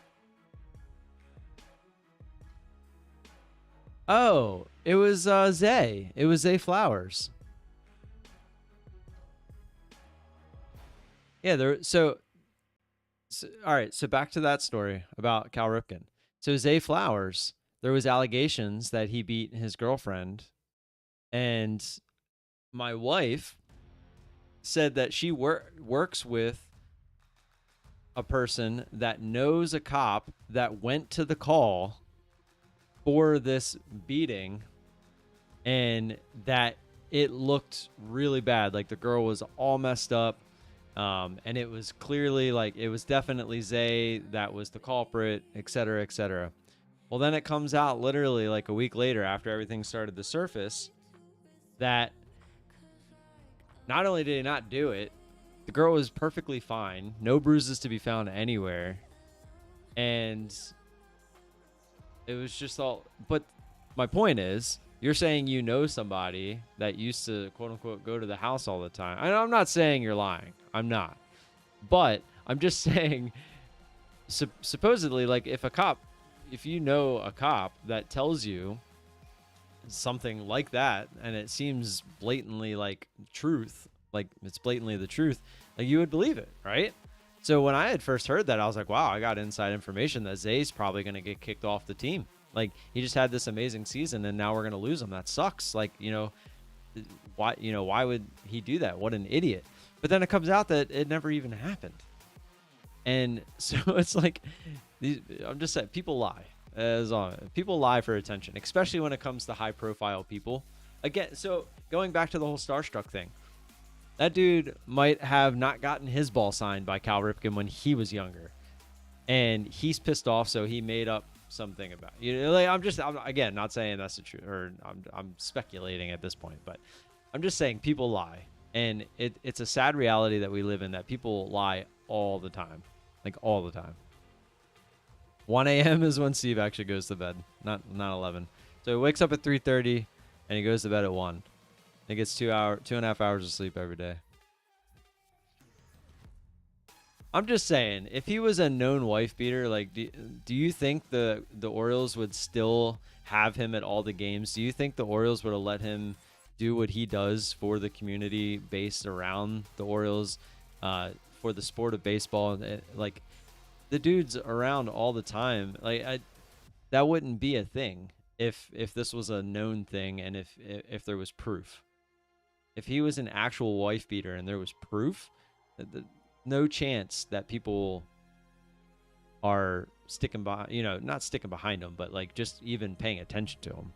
Oh, it was Zay. It was Zay Flowers. Yeah, so all right, so back to that story about Cal Ripken. So Zay Flowers, there was allegations that he beat his girlfriend, and my wife said that she works with a person that knows a cop that went to the call for this beating, and that it looked really bad. Like the girl was all messed up. And it was clearly like, it was definitely Zay that was the culprit, et cetera, et cetera. Well, then it comes out literally like a week later after everything started to surface that not only did he not do it, the girl was perfectly fine. No bruises to be found anywhere. And it was just all, but my point is, you're saying you know somebody that used to, quote unquote, go to the house all the time. I'm not saying you're lying. I'm not. But I'm just saying, supposedly, like if you know a cop that tells you something like that, and it seems blatantly like truth, like it's blatantly the truth, like you would believe it, right? So when I had first heard that, I was like, wow, I got inside information that Zay's probably going to get kicked off the team. Like, he just had this amazing season, and now we're going to lose him. That sucks. Like, you know, why would he do that? What an idiot. But then it comes out that it never even happened. And so it's like, I'm just saying, people lie. People lie for attention, especially when it comes to high profile people. Again, so going back to the whole starstruck thing, that dude might have not gotten his ball signed by Cal Ripken when he was younger, and he's pissed off, so he made up something about like I'm again not saying that's the truth, or I'm speculating at this point, but I'm just saying people lie, and it's a sad reality that we live in, that people lie all the time, like all the time. 1 a.m. is when Steve actually goes to bed, not 11. So he wakes up at 3:30 and he goes to bed at 1. He gets 2.5 hours of sleep every day. I'm just saying, if he was a known wife beater, like, do you think the Orioles would still have him at all the games? Do you think the Orioles would have let him do what he does for the community based around the Orioles, for the sport of baseball? Like, the dude's around all the time. Like, that wouldn't be a thing if this was a known thing, and if there was proof. If he was an actual wife beater and there was proof, no chance that people are sticking by, not sticking behind him, but like just even paying attention to him.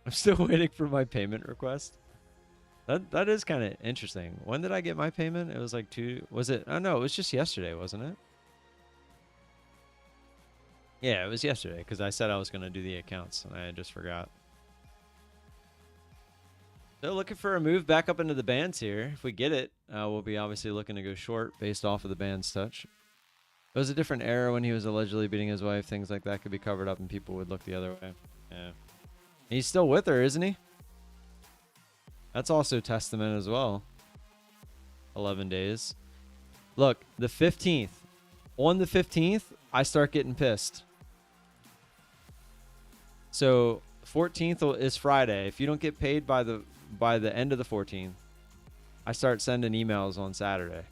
I'm still waiting for my payment request. That is kind of interesting. When did I get my payment? It was like oh no, it was just yesterday, wasn't it? Yeah, it was yesterday, because I said I was going to do the accounts and I just forgot. So looking for a move back up into the bands here. If we get it, we'll be obviously looking to go short based off of the band's touch. It was a different era when he was allegedly beating his wife. Things like that could be covered up and people would look the other way. Yeah. He's still with her, isn't he? That's also testament as well. 11 days. Look, the 15th. On the 15th, I start getting pissed. So 14th is Friday. If you don't get paid by the end of the 14th, I start sending emails on Saturday.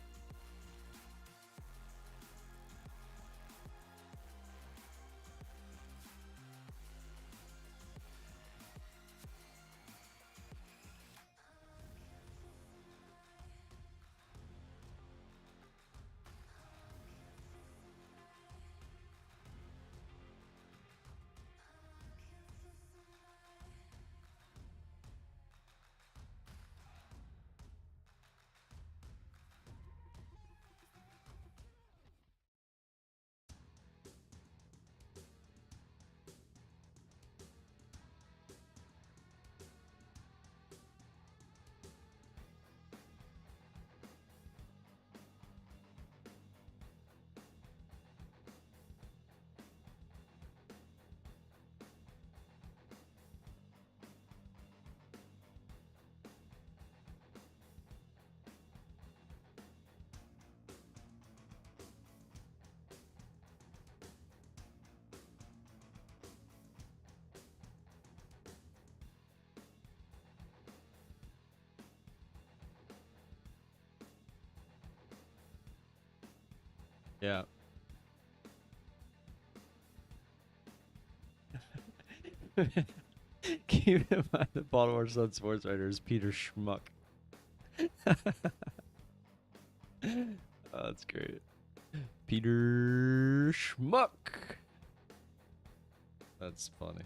Yeah. Keep in mind the Baltimore Sun sports writer is Peter Schmuck. Oh, that's great. Peter Schmuck. That's funny.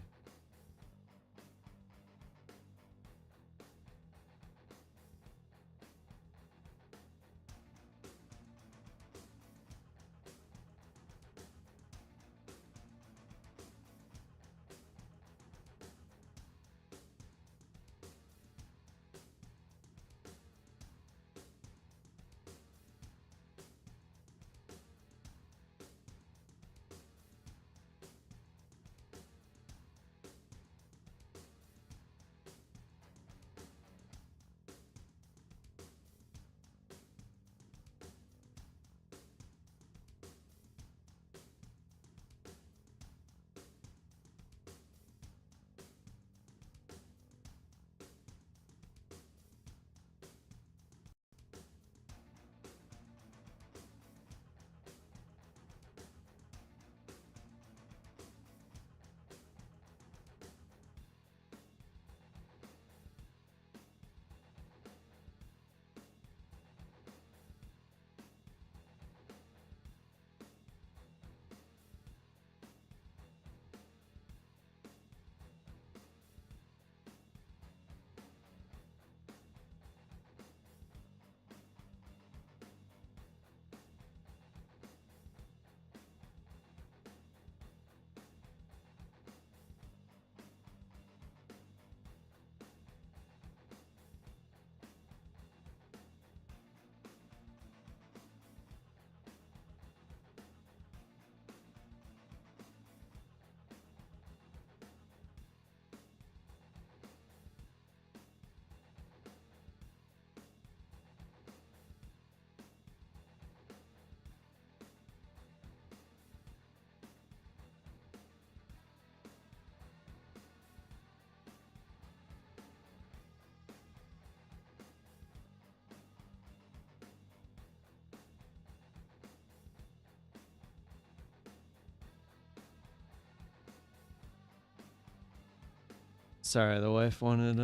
Sorry, the wife wanted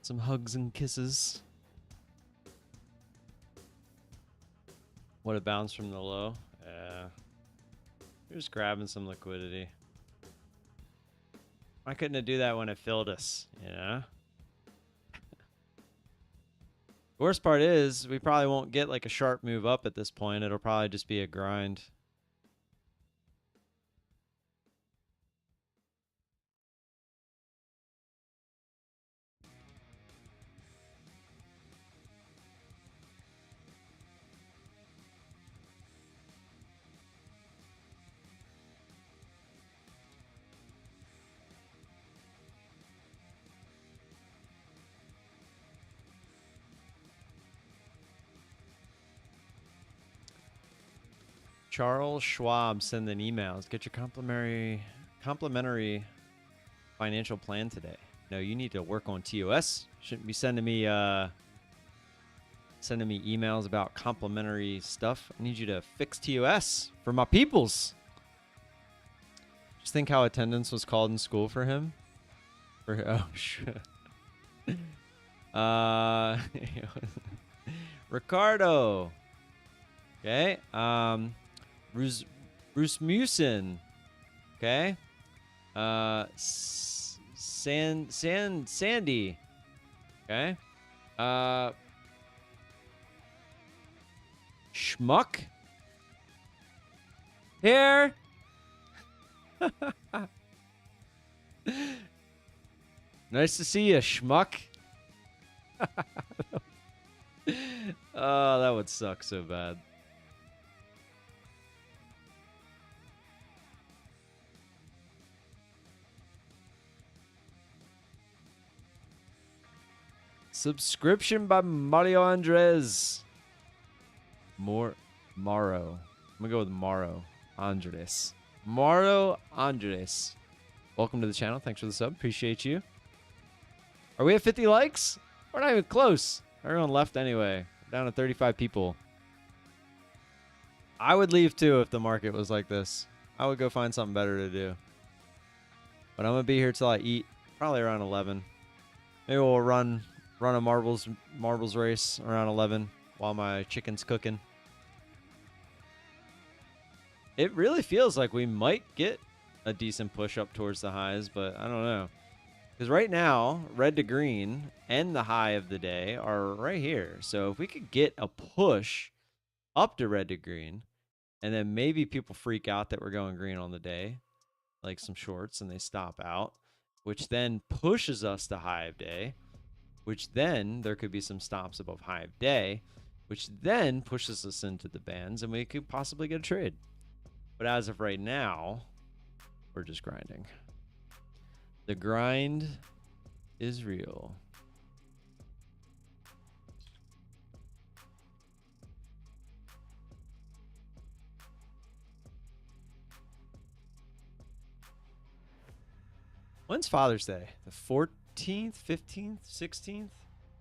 some hugs and kisses. What, a bounce from the low? Yeah. We're just grabbing some liquidity. Why couldn't it do that when it filled us, you know? The worst part is we probably won't get like a sharp move up at this point. It'll probably just be a grind. Charles Schwab sending emails. Get your complimentary financial plan today. No, you need to work on TOS. Shouldn't be sending me emails about complimentary stuff. I need you to fix TOS for my peoples. Just think how attendance was called in school for him. Oh shit. Ricardo. Okay. Rusmussen. Okay. Sandy. Okay. Schmuck. Here. Nice to see you, schmuck. Oh, that would suck so bad. Subscription by Mario Andres. Morrow. I'm gonna go with Morrow Andres. Morrow Andres. Welcome to the channel. Thanks for the sub. Appreciate you. Are we at 50 likes? We're not even close. Everyone left anyway. We're down to 35 people. I would leave too if the market was like this. I would go find something better to do. But I'm gonna be here till I eat. Probably around 11. Maybe we'll run a marbles race around 11 while my chicken's cooking. It really feels like we might get a decent push up towards the highs, but I don't know. Because right now, red to green and the high of the day are right here. So if we could get a push up to red to green, and then maybe people freak out that we're going green on the day, like some shorts, and they stop out, which then pushes us to high of day, which then there could be some stops above high of day, which then pushes us into the bands, and we could possibly get a trade. But as of right now, we're just grinding. The grind is real. When's Father's Day? The 14th, 15th, 16th?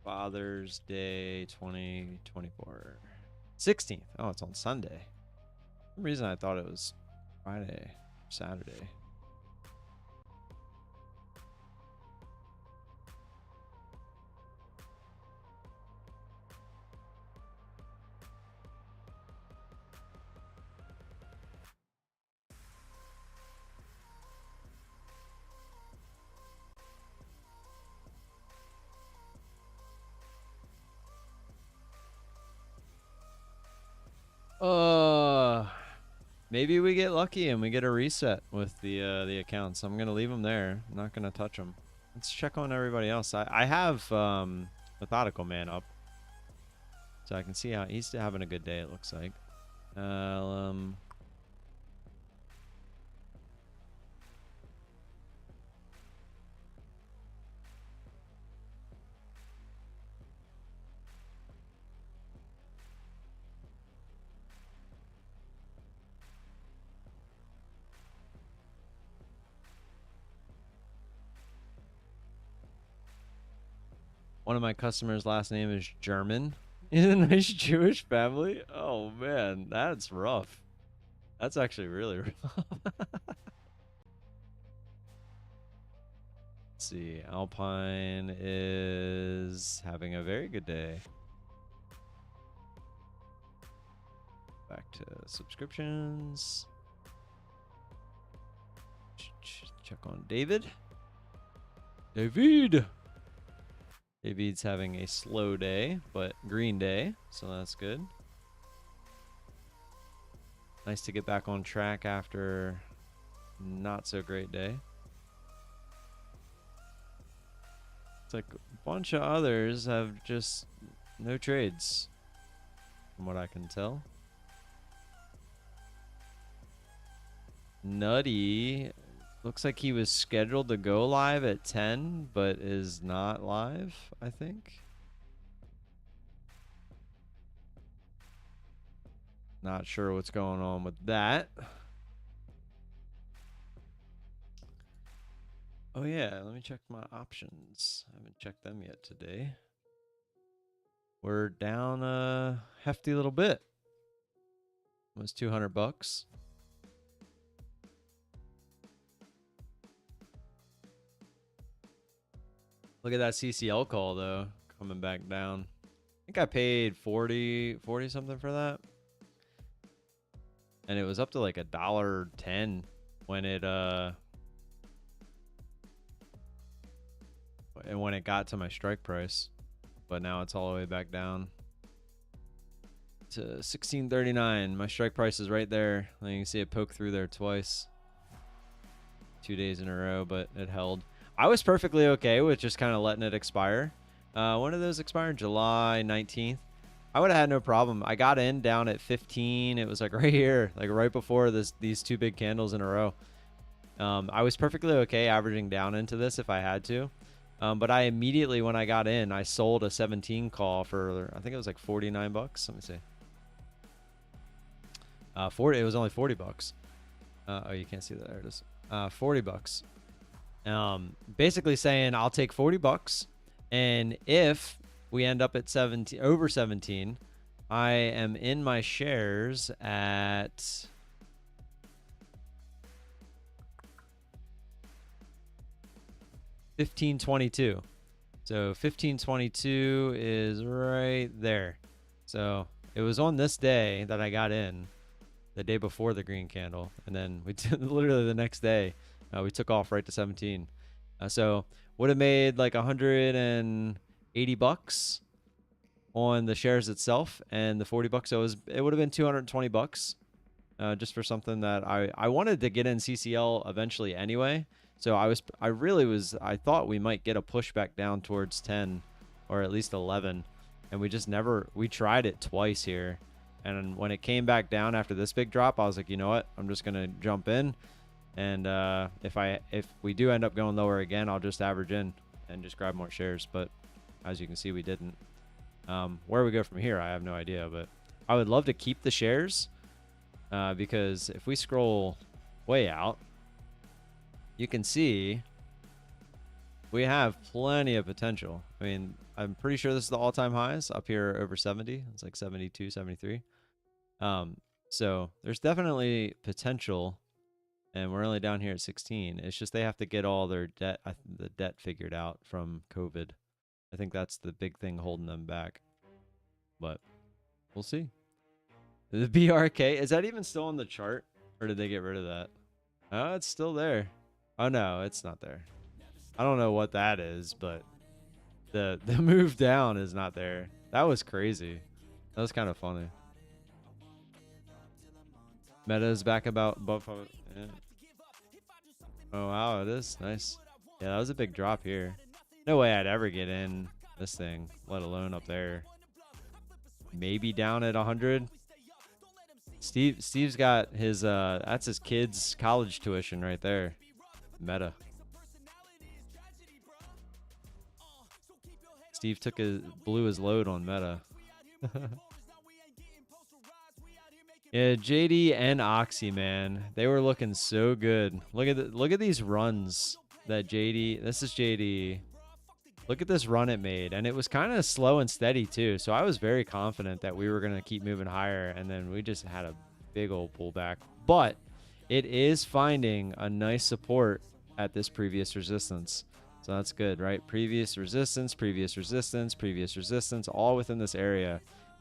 Father's Day 2024. 16th. Oh, it's on Sunday. For some reason I thought it was Friday, Saturday. Maybe we get lucky and we get a reset with the accounts. I'm gonna leave them there. I'm not gonna touch them. Let's check on everybody else. I have Methodical Man up, so I can see how he's having a good day. It looks like. One of my customers' last name is German. In a nice Jewish family. Oh man, that's rough. That's actually really rough. Let's see. Alpine is having a very good day. Back to subscriptions. Check on David. David's having a slow day, but green day, so that's good. Nice to get back on track after not so great day. It's like a bunch of others have just no trades, from what I can tell. Nutty looks like he was scheduled to go live at 10, but is not live, I think. Not sure what's going on with that. Oh yeah, let me check my options. I haven't checked them yet today. We're down a hefty little bit. Almost 200 bucks. Look at that CCL call though, coming back down. I think I paid 40 something for that. And it was up to like $1.10 when it and when it got to my strike price. But now it's all the way back down to 16.39. My strike price is right there. And you can see it poke through there twice. 2 days in a row, but it held. I was perfectly okay with just kind of letting it expire. When did those expire? July 19th. I would have had no problem. I got in down at 15. It was like right here, like right before these two big candles in a row. I was perfectly okay averaging down into this if I had to. But I immediately, when I got in, I sold a 17 call for, I think it was like 49 bucks. Let me see. 40. It was only 40 bucks. Oh, you can't see that. There it is. 40 bucks. Basically saying I'll take 40 bucks, and if we end up at 17, over 17, I am in my shares at $15.22. So $15.22 is right there. So it was on this day that I got in, the day before the green candle, and then we literally the next day. We took off right to 17. So would have made like 180 bucks on the shares itself, and the 40 bucks. So it would have been 220 bucks just for something that I wanted to get in CCL eventually anyway. So I thought we might get a pushback down towards 10 or at least 11. And we just we tried it twice here. And when it came back down after this big drop, I was like, you know what? I'm just going to jump in. And if we do end up going lower again, I'll just average in and just grab more shares. But as you can see, we didn't. Where we go from here, I have no idea. But I would love to keep the shares because if we scroll way out, you can see we have plenty of potential. I mean, I'm pretty sure this is the all-time highs up here over 70. It's like 72, 73. So there's definitely potential. And we're only down here at 16. It's just they have to get all their debt, the debt figured out from COVID. I think that's the big thing holding them back. But we'll see. The BRK, is that even still on the chart? Or did they get rid of that? Oh, it's still there. Oh, no, it's not there. I don't know what that is, but the move down is not there. That was crazy. That was kind of funny. Meta is back above. Yeah. Oh, wow, it is. Nice. Yeah, that was a big drop here. No way I'd ever get in this thing, let alone up there. Maybe down at 100. Steve's got his, that's his kid's college tuition right there. Meta. Steve blew his load on Meta. Yeah, JD and Oxy, man, they were looking so good. Look at these runs that JD. This is JD. Look at this run it made, and it was kind of slow and steady too. So I was very confident that we were gonna keep moving higher, and then we just had a big old pullback. But it is finding a nice support at this previous resistance. So that's good, right? Previous resistance, previous resistance, previous resistance, all within this area.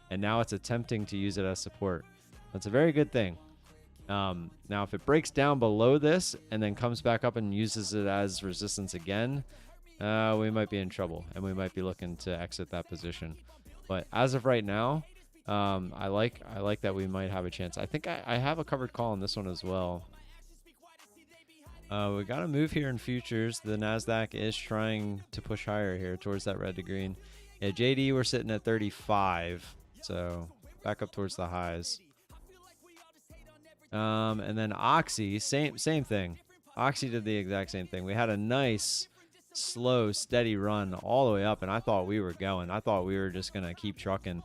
And now it's attempting to use it as support. That's a very good thing. Now, if it breaks down below this and then comes back up and uses it as resistance again, we might be in trouble, and we might be looking to exit that position. But as of right now, I like that we might have a chance. I think I have a covered call on this one as well. We got to move here in futures. The Nasdaq is trying to push higher here towards that red to green. Yeah, JD, we're sitting at 35, so back up towards the highs. And then Oxy, same thing. Oxy did the exact same thing. We had a nice, slow, steady run all the way up, and I thought we were going. I thought we were just going to keep trucking.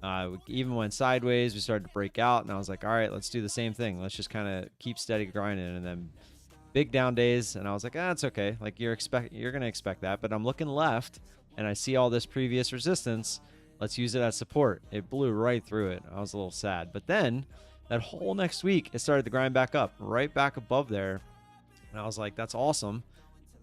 We even went sideways. We started to break out, and I was like, all right, let's do the same thing. Let's just kind of keep steady grinding, and then big down days, and I was like, it's okay. Like, you're going to expect that, but I'm looking left, and I see all this previous resistance. Let's use it as support. It blew right through it. I was a little sad, but then that whole next week, it started to grind back up, right back above there. And I was like, that's awesome.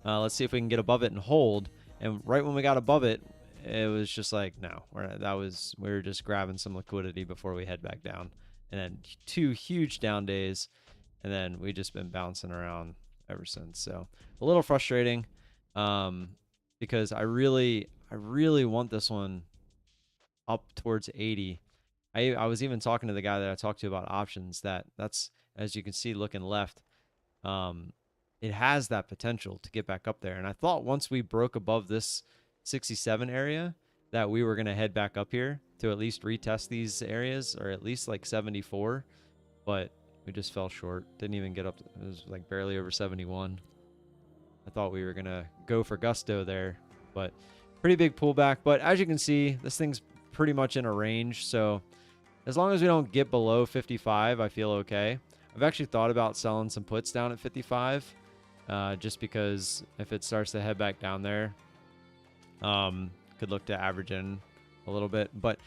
Let's see if we can get above it and hold. And right when we got above it, it was just like, no, we were just grabbing some liquidity before we head back down. And then 2 huge down days. And then we just been bouncing around ever since. So a little frustrating because I really want this one up towards 80. I was even talking to the guy that I talked to about options. That's, as you can see looking left, it has that potential to get back up there. And I thought once we broke above this 67 area that we were going to head back up here to at least retest these areas, or at least like 74. But we just fell short. Didn't even get up. It was like barely over 71. I thought we were going to go for gusto there, but pretty big pullback. But as you can see, this thing's pretty much in a range. So as long as we don't get below 55, I feel okay. I've actually thought about selling some puts down at 55, just because if it starts to head back down there, could look to average in a little bit. But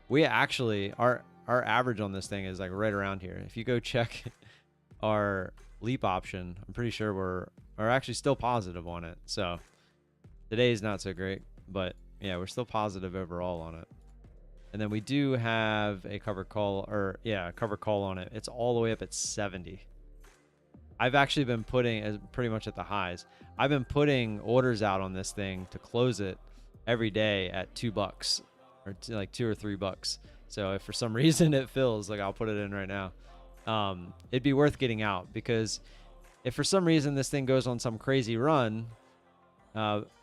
we actually, our average on this thing is like right around here. If you go check our leap option, I'm pretty sure we're actually still positive on it. So today's not so great, but yeah, we're still positive overall on it. And then we do have a cover call, a cover call on it. It's all the way up at 70. I've actually been putting, pretty much at the highs, I've been putting orders out on this thing to close it every day at $2 or like $2 or $3. So if for some reason it fills, like I'll put it in right now. It'd be worth getting out, because if for some reason this thing goes on some crazy run,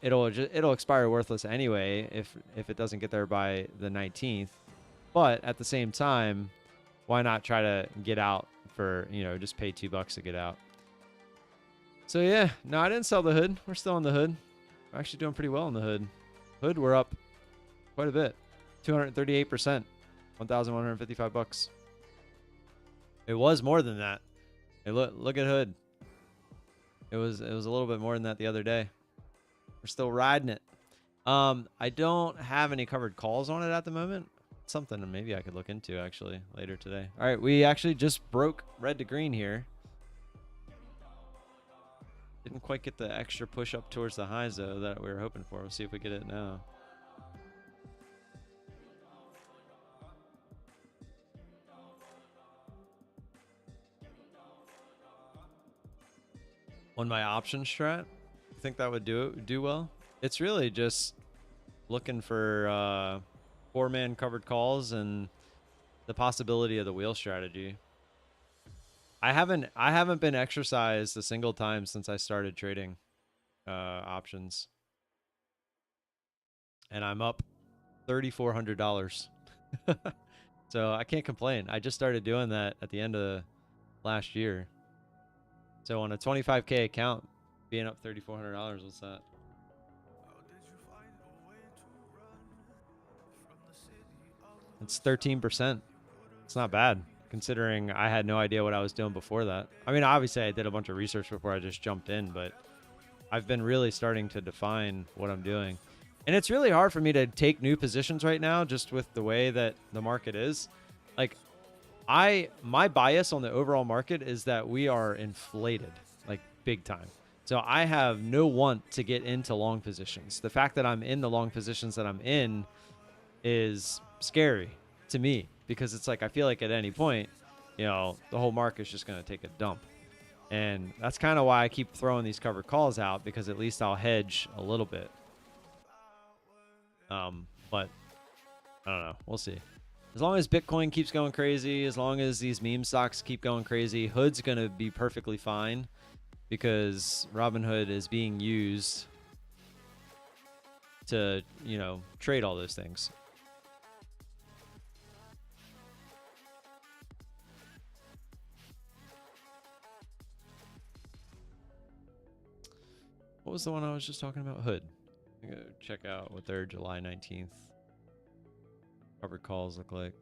it'll expire worthless anyway if it doesn't get there by the 19th. But at the same time, why not try to get out for, just pay $2 to get out. So yeah, no, I didn't sell the hood. We're still on the hood. We're actually doing pretty well on the hood. Hood, we're up quite a bit, 238%, $1,155. It was more than that. Hey, look at hood. It was a little bit more than that the other day. We're still riding it. I don't have any covered calls on it at the moment. Something maybe I could look into actually later today. All right, we actually just broke red to green here. Didn't quite get the extra push up towards the highs though that we were hoping for. We'll see if we get it now. On my option strat, you think that would do well? It's really just looking for 4-man covered calls and the possibility of the wheel strategy. I haven't been exercised a single time since I started trading options, and I'm up $3,400. So I can't complain. I just started doing that at the end of last year. So on a 25K account, being up $3,400, what's that? It's 13%. It's not bad, considering I had no idea what I was doing before that. I mean, obviously I did a bunch of research before I just jumped in, but I've been really starting to define what I'm doing. And it's really hard for me to take new positions right now, just with the way that the market is. Like, my bias on the overall market is that we are inflated, like big time. So I have no want to get into long positions. The fact that I'm in the long positions that I'm in is scary to me because it's like I feel like at any point, you know, the whole market's just going to take a dump. And that's kind of why I keep throwing these covered calls out, because at least I'll hedge a little bit. But I don't know. We'll see. As long as Bitcoin keeps going crazy, as long as these meme stocks keep going crazy, Hood's going to be perfectly fine because Robinhood is being used to, you know, trade all those things. What was the one I was just talking about? Hood. I'm going to check out what their July 19th covered calls look like.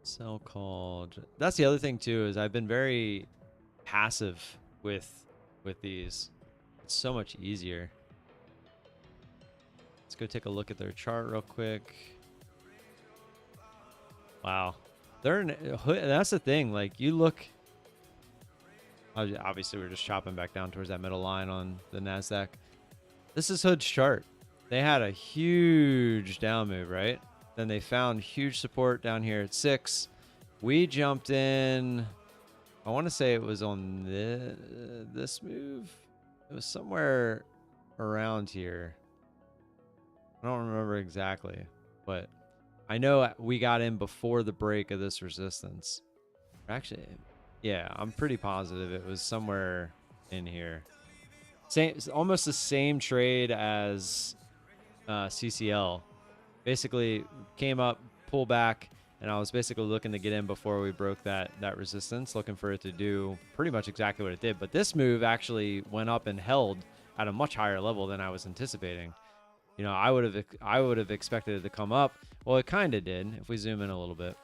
Sell call. That's the other thing too, is I've been very passive with these. It's so much easier. Let's go take a look at their chart real quick. Wow. That's the thing. Like, you look. Obviously, we're just chopping back down towards that middle line on the Nasdaq. This is Hood's chart. They had a huge down move, right? Then they found huge support down here at 6. We jumped in. I want to say it was on this move. It was somewhere around here. I don't remember exactly, but I know we got in before the break of this resistance. Actually, yeah, I'm pretty positive it was somewhere in here. Almost the same trade as CCL. Basically came up, pull back, and I was basically looking to get in before we broke that resistance, looking for it to do pretty much exactly what it did. But this move actually went up and held at a much higher level than I was anticipating. You know, I would have expected it to come up. Well, it kind of did if we zoom in a little bit.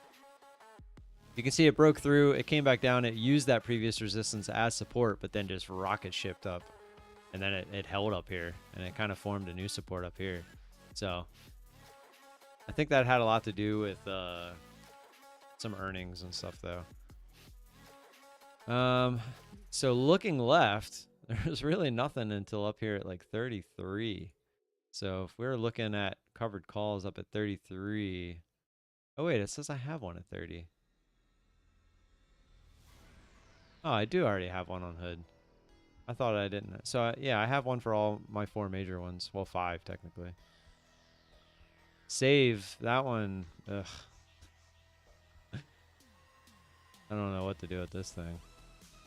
You can see it broke through, it came back down, it used that previous resistance as support, but then just rocket shipped up. And then it held up here, and it kind of formed a new support up here. So I think that had a lot to do with some earnings and stuff, though. So looking left, there's really nothing until up here at like 33. So if we're looking at covered calls up at 33. Oh, wait, it says I have one at 30. Oh, I do already have one on Hood. I thought I didn't. So, yeah, I have one for all my 4 major ones. Well, 5, technically. Save. That one. Ugh. I don't know what to do with this thing.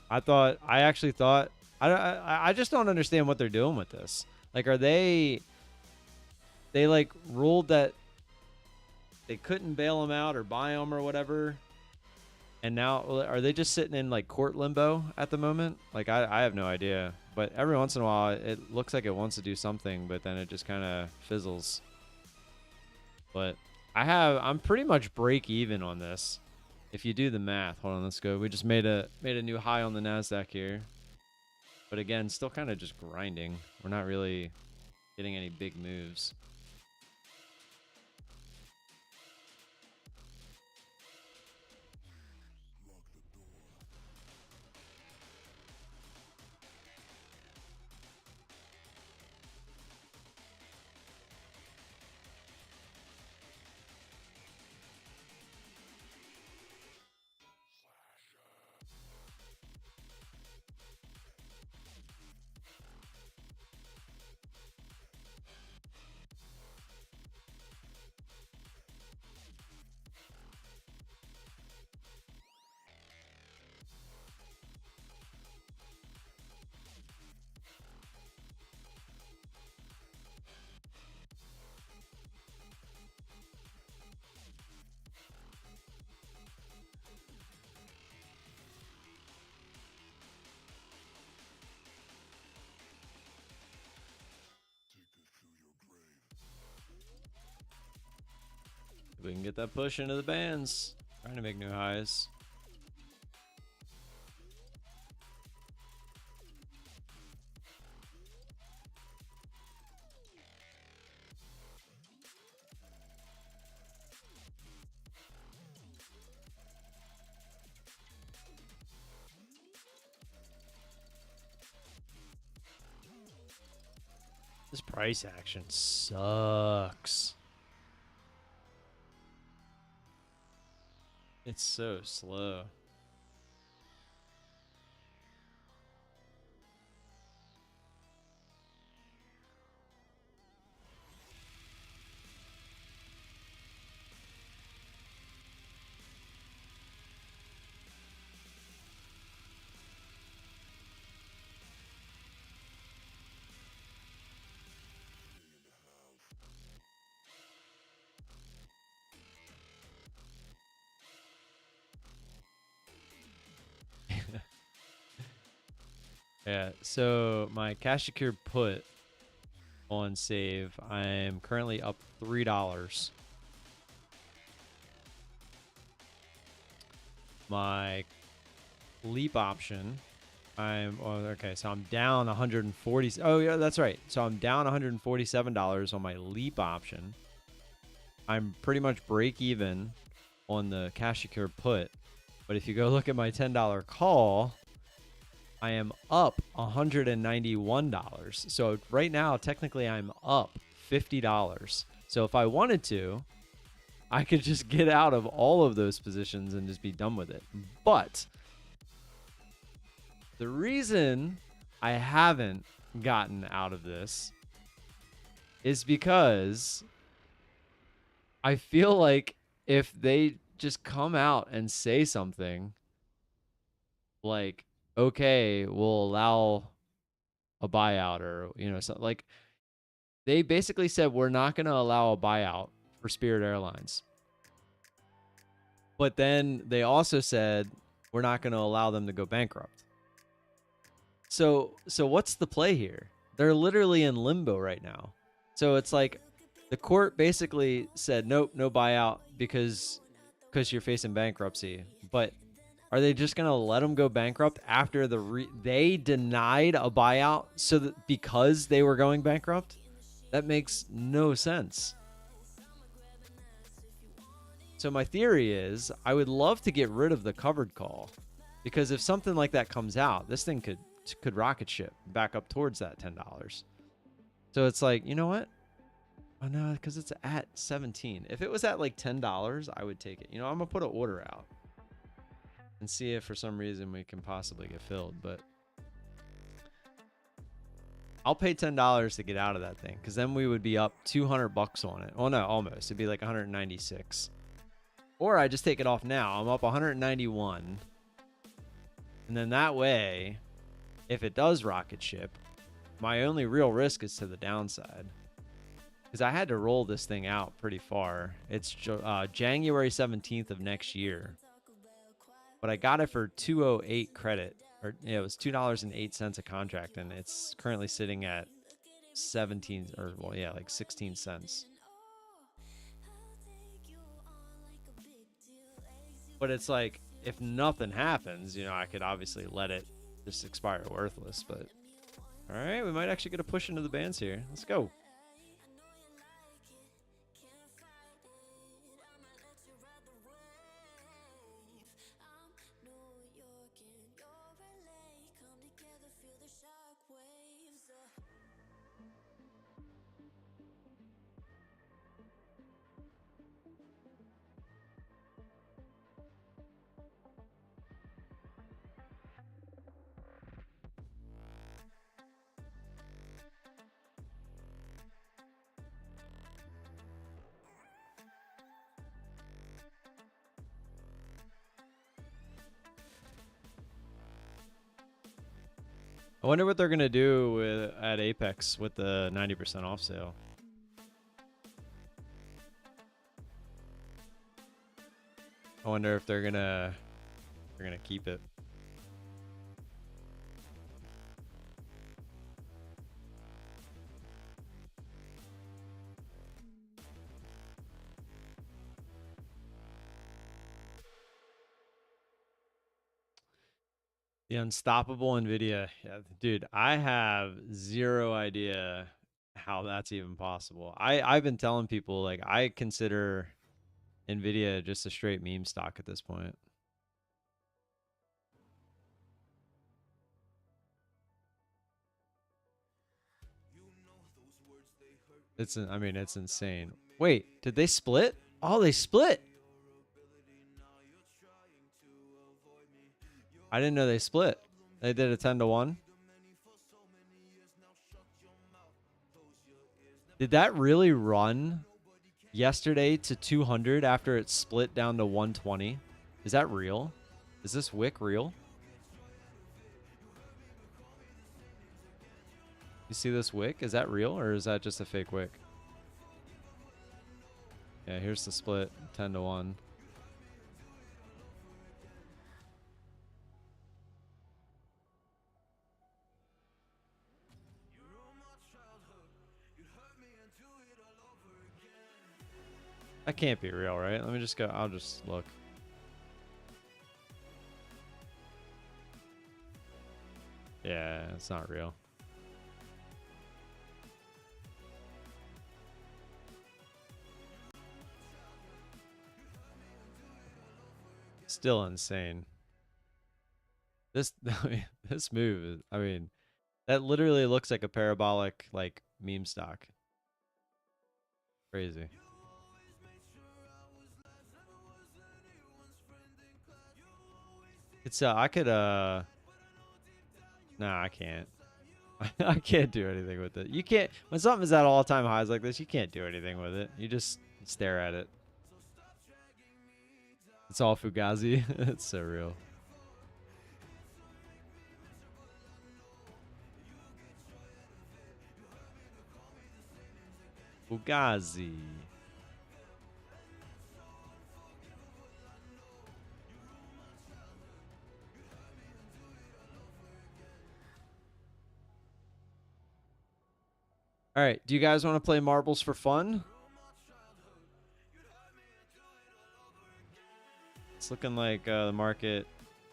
I actually thought. I just don't understand what they're doing with this. Like, are they like ruled that they couldn't bail them out or buy them or whatever? And now, are they just sitting in like court limbo at the moment? Like, I have no idea. But every once in a while, it looks like it wants to do something, but then it just kind of fizzles. But I'm pretty much break even on this. If you do the math, hold on, let's go. We just made a new high on the Nasdaq here. But again, still kind of just grinding. We're not really getting any big moves. We can get that push into the bands. Trying to make new highs. This price action sucks. It's so slow. Yeah, so my cash secured put on save, I'm currently up $3. My leap option, okay, so I'm down 140. Oh yeah, that's right. So I'm down $147 on my leap option. I'm pretty much break even on the cash secured put. But if you go look at my $10 call, I am up $191. So right now, technically, I'm up $50. So if I wanted to, I could just get out of all of those positions and just be done with it. But the reason I haven't gotten out of this is because I feel like if they just come out and say something like, okay, we'll allow a buyout, or, so like, they basically said we're not going to allow a buyout for Spirit Airlines. But then they also said we're not going to allow them to go bankrupt. So what's the play here? They're literally in limbo right now. So it's like the court basically said nope, no buyout because you're facing bankruptcy. But are they just going to let them go bankrupt after they denied a buyout so that because they were going bankrupt? That makes no sense. So my theory is I would love to get rid of the covered call, because if something like that comes out, this thing could rocket ship back up towards that $10. So it's like, you know what? Oh no, because it's at 17. If it was at like $10, I would take it. I'm gonna put an order out and see if for some reason we can possibly get filled, but I'll pay $10 to get out of that thing, because then we would be up $200 on it. Well, no, almost. It'd be like 196. Or I just take it off now. I'm up 191. And then that way, if it does rocket ship, my only real risk is to the downside. Because I had to roll this thing out pretty far. It's January 17th of next year. But I got it for 208 credit. Or it was $2.08 a contract, and it's currently sitting at 17, or like 16 cents. But it's like, if nothing happens, I could obviously let it just expire worthless. But all right, we might actually get a push into the bands here. Let's go. I wonder what they're going to do at Apex with the 90% off sale. I wonder if they're going to keep it. The unstoppable NVIDIA. Yeah, dude, I have zero idea how that's even possible. I've been telling people, like, I consider NVIDIA just a straight meme stock at this point. I mean, it's insane. Wait, did they split? Oh, they split. I didn't know they split. They did a 10-1. Did that really run yesterday to 200 after it split down to 120? Is that real? Is this wick real? You see this wick? Is that real or is that just a fake wick? Yeah, here's the split, 10-1. That can't be real, right? Let me just go. I'll just look. Yeah, it's not real. Still insane. This this move is, I mean, that literally looks like a parabolic like meme stock. Crazy. It's I could nah, I can't. I can't do anything with it. You can't when something is at all-time highs like this, you can't do anything with it. You just stare at it. It's all Fugazi. It's so real. Fugazi. All right, do you guys want to play marbles for fun? It's looking like the market,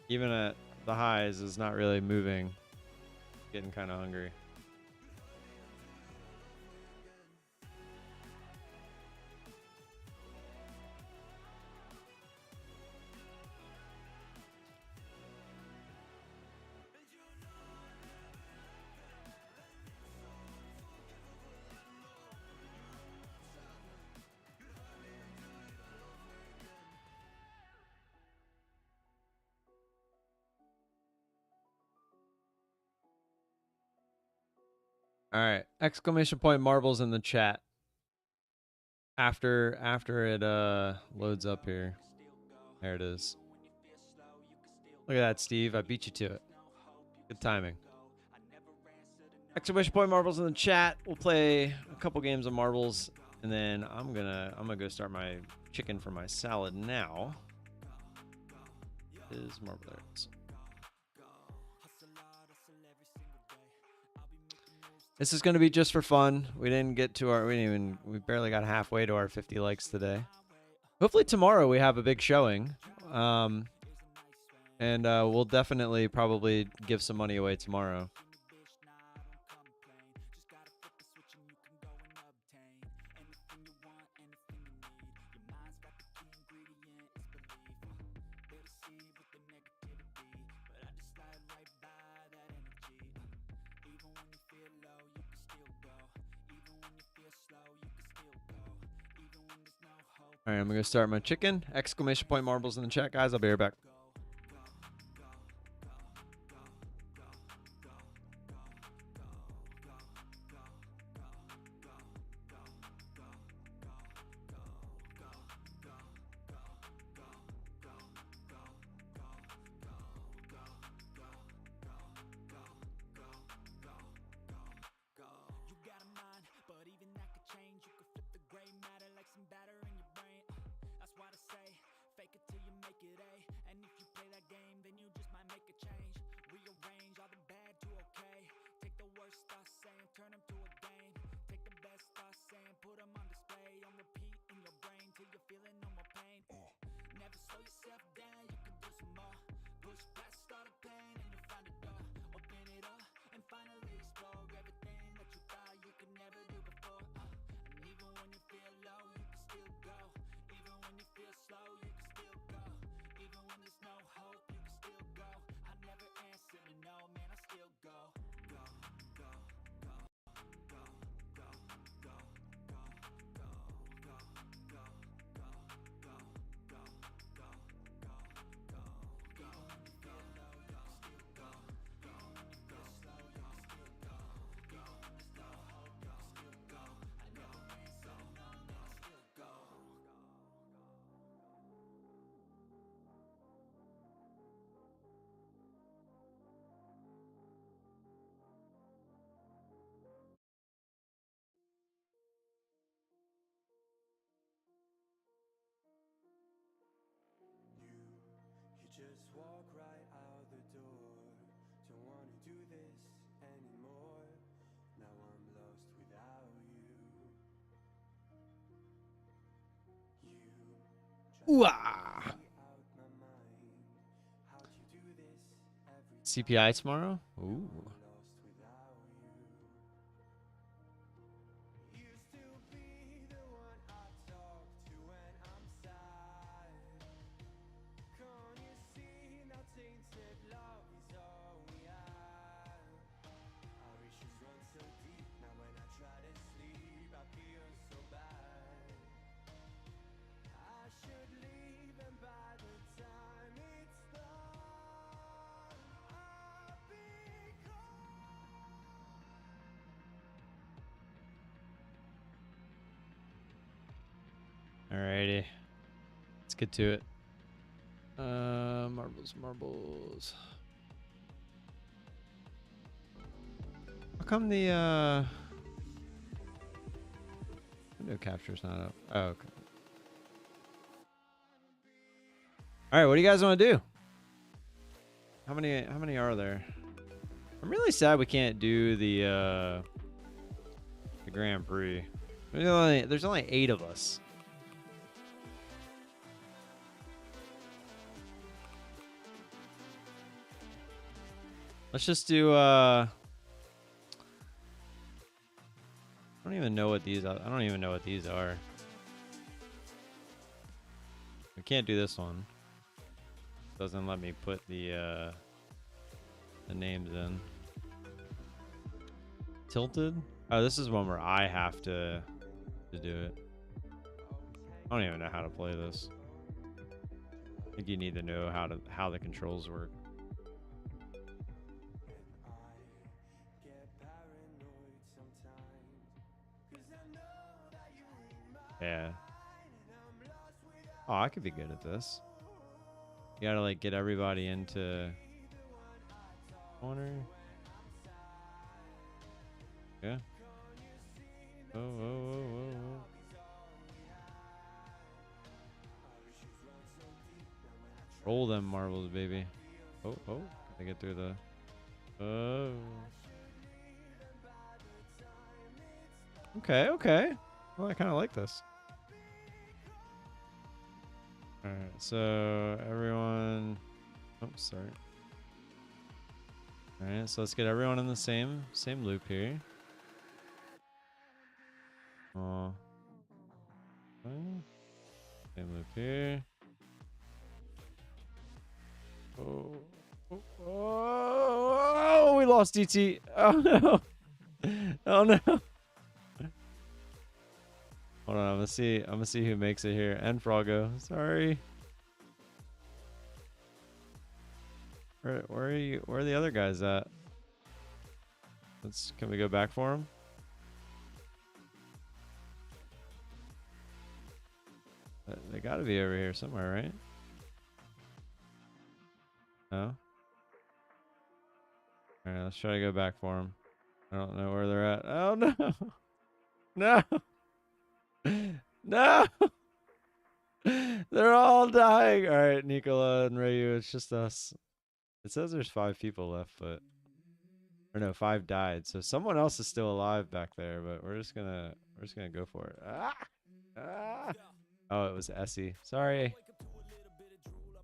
even at the highs, is not really moving. Getting kind of hungry. All right, exclamation point marbles in the chat. After it loads up here. There it is. Look at that, Steve. I beat you to it. Good timing. Exclamation point marbles in the chat. We'll play a couple games of marbles, and then I'm gonna go start my chicken for my salad now. Is marble there? It is. This is going to be just for fun. We didn't get to our, we barely got halfway to our 50 likes today. Hopefully tomorrow we have a big showing. And we'll definitely probably give some money away tomorrow. All right, I'm going to start my chicken. Exclamation point marbles in the chat, guys. I'll be right back. Ooh-ah. CPI tomorrow? Ooh. Alrighty. Let's get to it. Marbles. How come the window capture's not up? Oh, okay. Alright, what do you guys want to do? How many are there? I'm really sad we can't do the Grand Prix. There's only 8 of us. Let's just do I don't even know what these are. I don't even know what these are. We can't do this one. Doesn't let me put the names in. Tilted? Oh, this is one where I have to do it. I don't even know how to play this. I think you need to know how the controls work. Yeah. Oh, I could be good at this. You gotta like get everybody into corner. Yeah. Oh. Roll them marbles, baby. Oh. Gotta get through the. Oh. Okay. Well, I kind of like this. Alright, so everyone... Oops, sorry. Alright, so let's get everyone in the same loop here. Oh. Same loop here. Oh, we lost DT. Oh no. Oh no. Hold on, I'm gonna see who makes it here. And Froggo, sorry. Where are you? Where are the other guys at? Can we go back for them? They gotta be over here somewhere, right? No? Alright, let's try to go back for them. I don't know where they're at. Oh no! No! No! They're all dying! Alright, Nicola and Ryu, it's just us. It says there's 5 people left, but... Or no, 5 died. So someone else is still alive back there, but we're just gonna go for it. Ah! Ah! Oh, it was Essie. Sorry.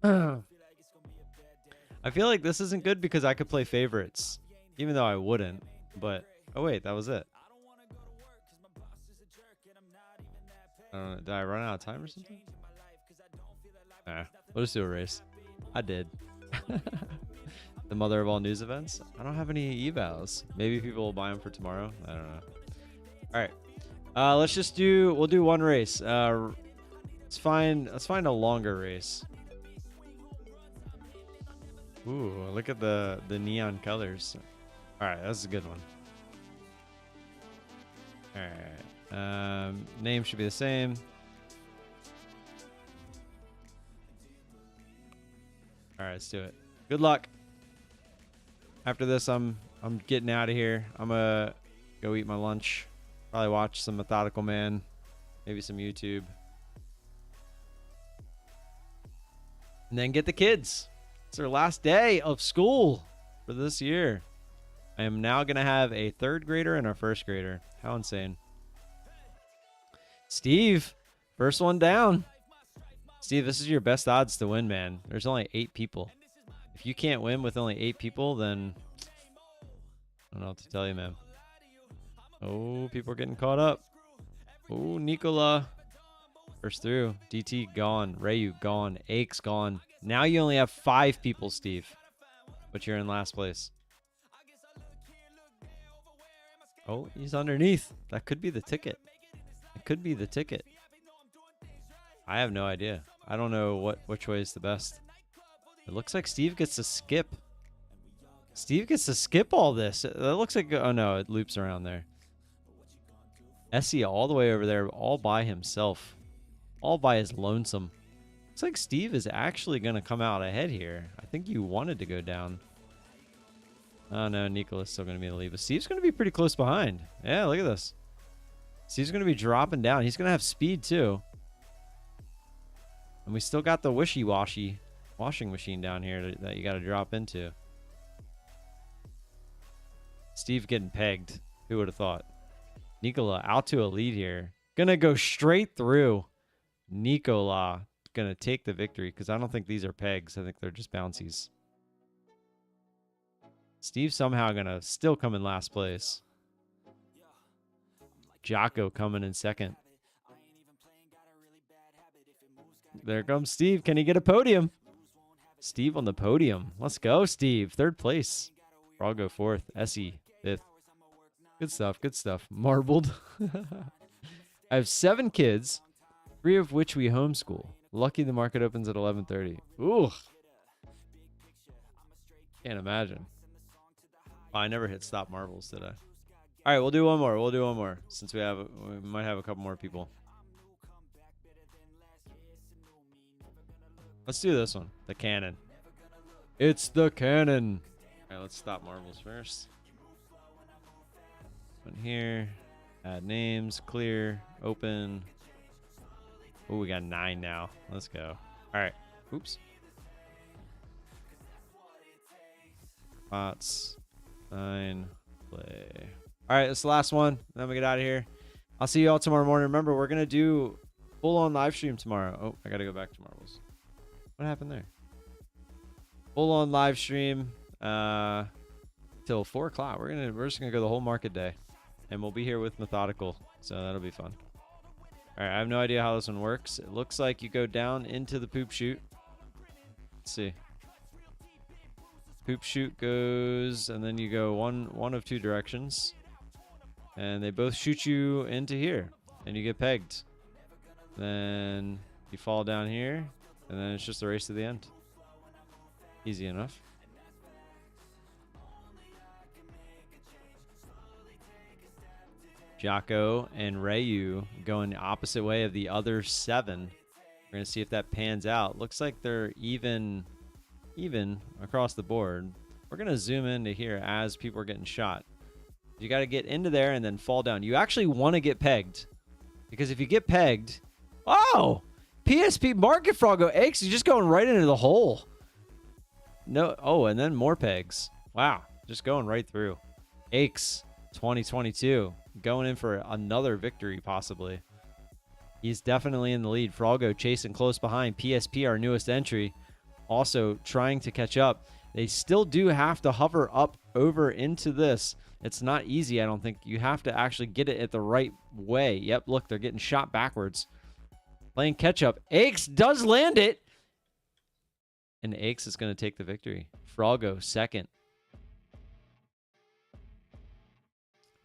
I feel like this isn't good because I could play favorites. Even though I wouldn't. But, oh wait, that was it. I don't know, did I run out of time or something? Nah, we'll just do a race. I did. The mother of all news events. I don't have any evals. Maybe people will buy them for tomorrow. I don't know. All right. We'll do one race. Let's find a longer race. Ooh, look at the neon colors. All right, that's a good one. All right. Name should be the same. All right, let's do it. Good luck. After this, I'm getting out of here. I'm gonna go eat my lunch. Probably watch some Methodical Man, maybe some YouTube, and then get the kids. It's their last day of school for this year. I am now gonna have a 3rd grader and a 1st grader. How insane! Steve, first one down. Steve, this is your best odds to win, man. There's only 8 people. If you can't win with only 8 people, then I don't know what to tell you, man. Oh, people are getting caught up. Oh, Nikola. First through. DT gone. Rayu gone. Aches gone. Now you only have 5 people, Steve. But you're in last place. Oh, he's underneath. That could be the ticket. It could be the ticket. I have no idea. I don't know which way is the best. It looks like Steve gets to skip. Steve gets to skip all this. It looks like... Oh, no. It loops around there. Essie all the way over there all by himself. All by his lonesome. Looks like Steve is actually going to come out ahead here. I think you wanted to go down. Oh, no. Nicola's still going to be in the lead. But Steve's going to be pretty close behind. Yeah, look at this. Steve's going to be dropping down. He's going to have speed, too. And we still got the wishy-washy washing machine down here that you got to drop into. Steve getting pegged. Who would have thought? Nikola out to a lead here. Gonna go straight through. Nikola gonna take the victory because I don't think these are pegs. I think they're just bouncies. Steve somehow gonna still come in last place. Jocko coming in second. There comes Steve. Can he get a podium? Steve on the podium. Let's go, Steve. Third place. I'll go fourth. Essie, fifth. Good stuff. Good stuff. Marbled. I have 7 kids, 3 of which we homeschool. Lucky the market opens at 11:30. Ooh. Can't imagine. Oh, I never hit stop marbles, did I? All right, we'll do one more. We'll do one more since we might have a couple more people. Let's do this one. The cannon. It's the cannon. All right, let's stop marbles first. One here. Add names. Clear. Open. Oh, we got 9 now. Let's go. All right. Oops. Spots. 9. Play. All right, that's the last one. Then we get out of here. I'll see you all tomorrow morning. Remember, we're going to do full-on live stream tomorrow. Oh, I got to go back to marbles. What happened there? Full-on live stream till 4 o'clock. We're just gonna go the whole market day, and we'll be here with Methodical, so that'll be fun. All right, I have no idea how this one works. It looks like you go down into the poop chute. Let's see. Poop chute goes, and then you go one of 2 directions, and they both shoot you into here, and you get pegged. Then you fall down here. And then it's just a race to the end. Easy enough. Jocko and Rayu going the opposite way of the other 7. We're going to see if that pans out. Looks like they're even across the board. We're going to zoom into here as people are getting shot. You got to get into there and then fall down. You actually want to get pegged. Because if you get pegged... Oh! PSP Market Froggo Aches, he's just going right into the hole. No, oh, and then more pegs. Wow, just going right through. Aches, 2022, going in for another victory possibly. He's definitely in the lead. Froggo chasing close behind. PSP, our newest entry, also trying to catch up. They still do have to hover up over into this. It's not easy, I don't think. You have to actually get it at the right way. Yep, look, they're getting shot backwards. Playing catch-up. Aches does land it. And Aches is going to take the victory. Froggo, second.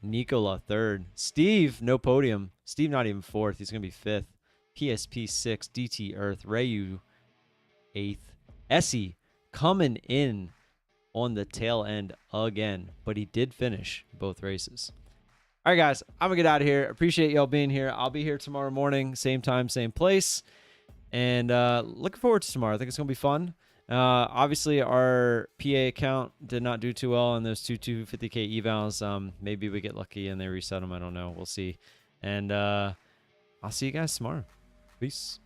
Nikola, third. Steve, no podium. Steve not even fourth. He's going to be fifth. PSP, sixth. DT Earth. Rayu, eighth. Essie coming in on the tail end again. But he did finish both races. All right, guys, I'm going to get out of here. Appreciate y'all being here. I'll be here tomorrow morning, same time, same place. And looking forward to tomorrow. I think it's going to be fun. Obviously, our PA account did not do too well on those 250K evals. Maybe we get lucky and they reset them. I don't know. We'll see. And I'll see you guys tomorrow. Peace.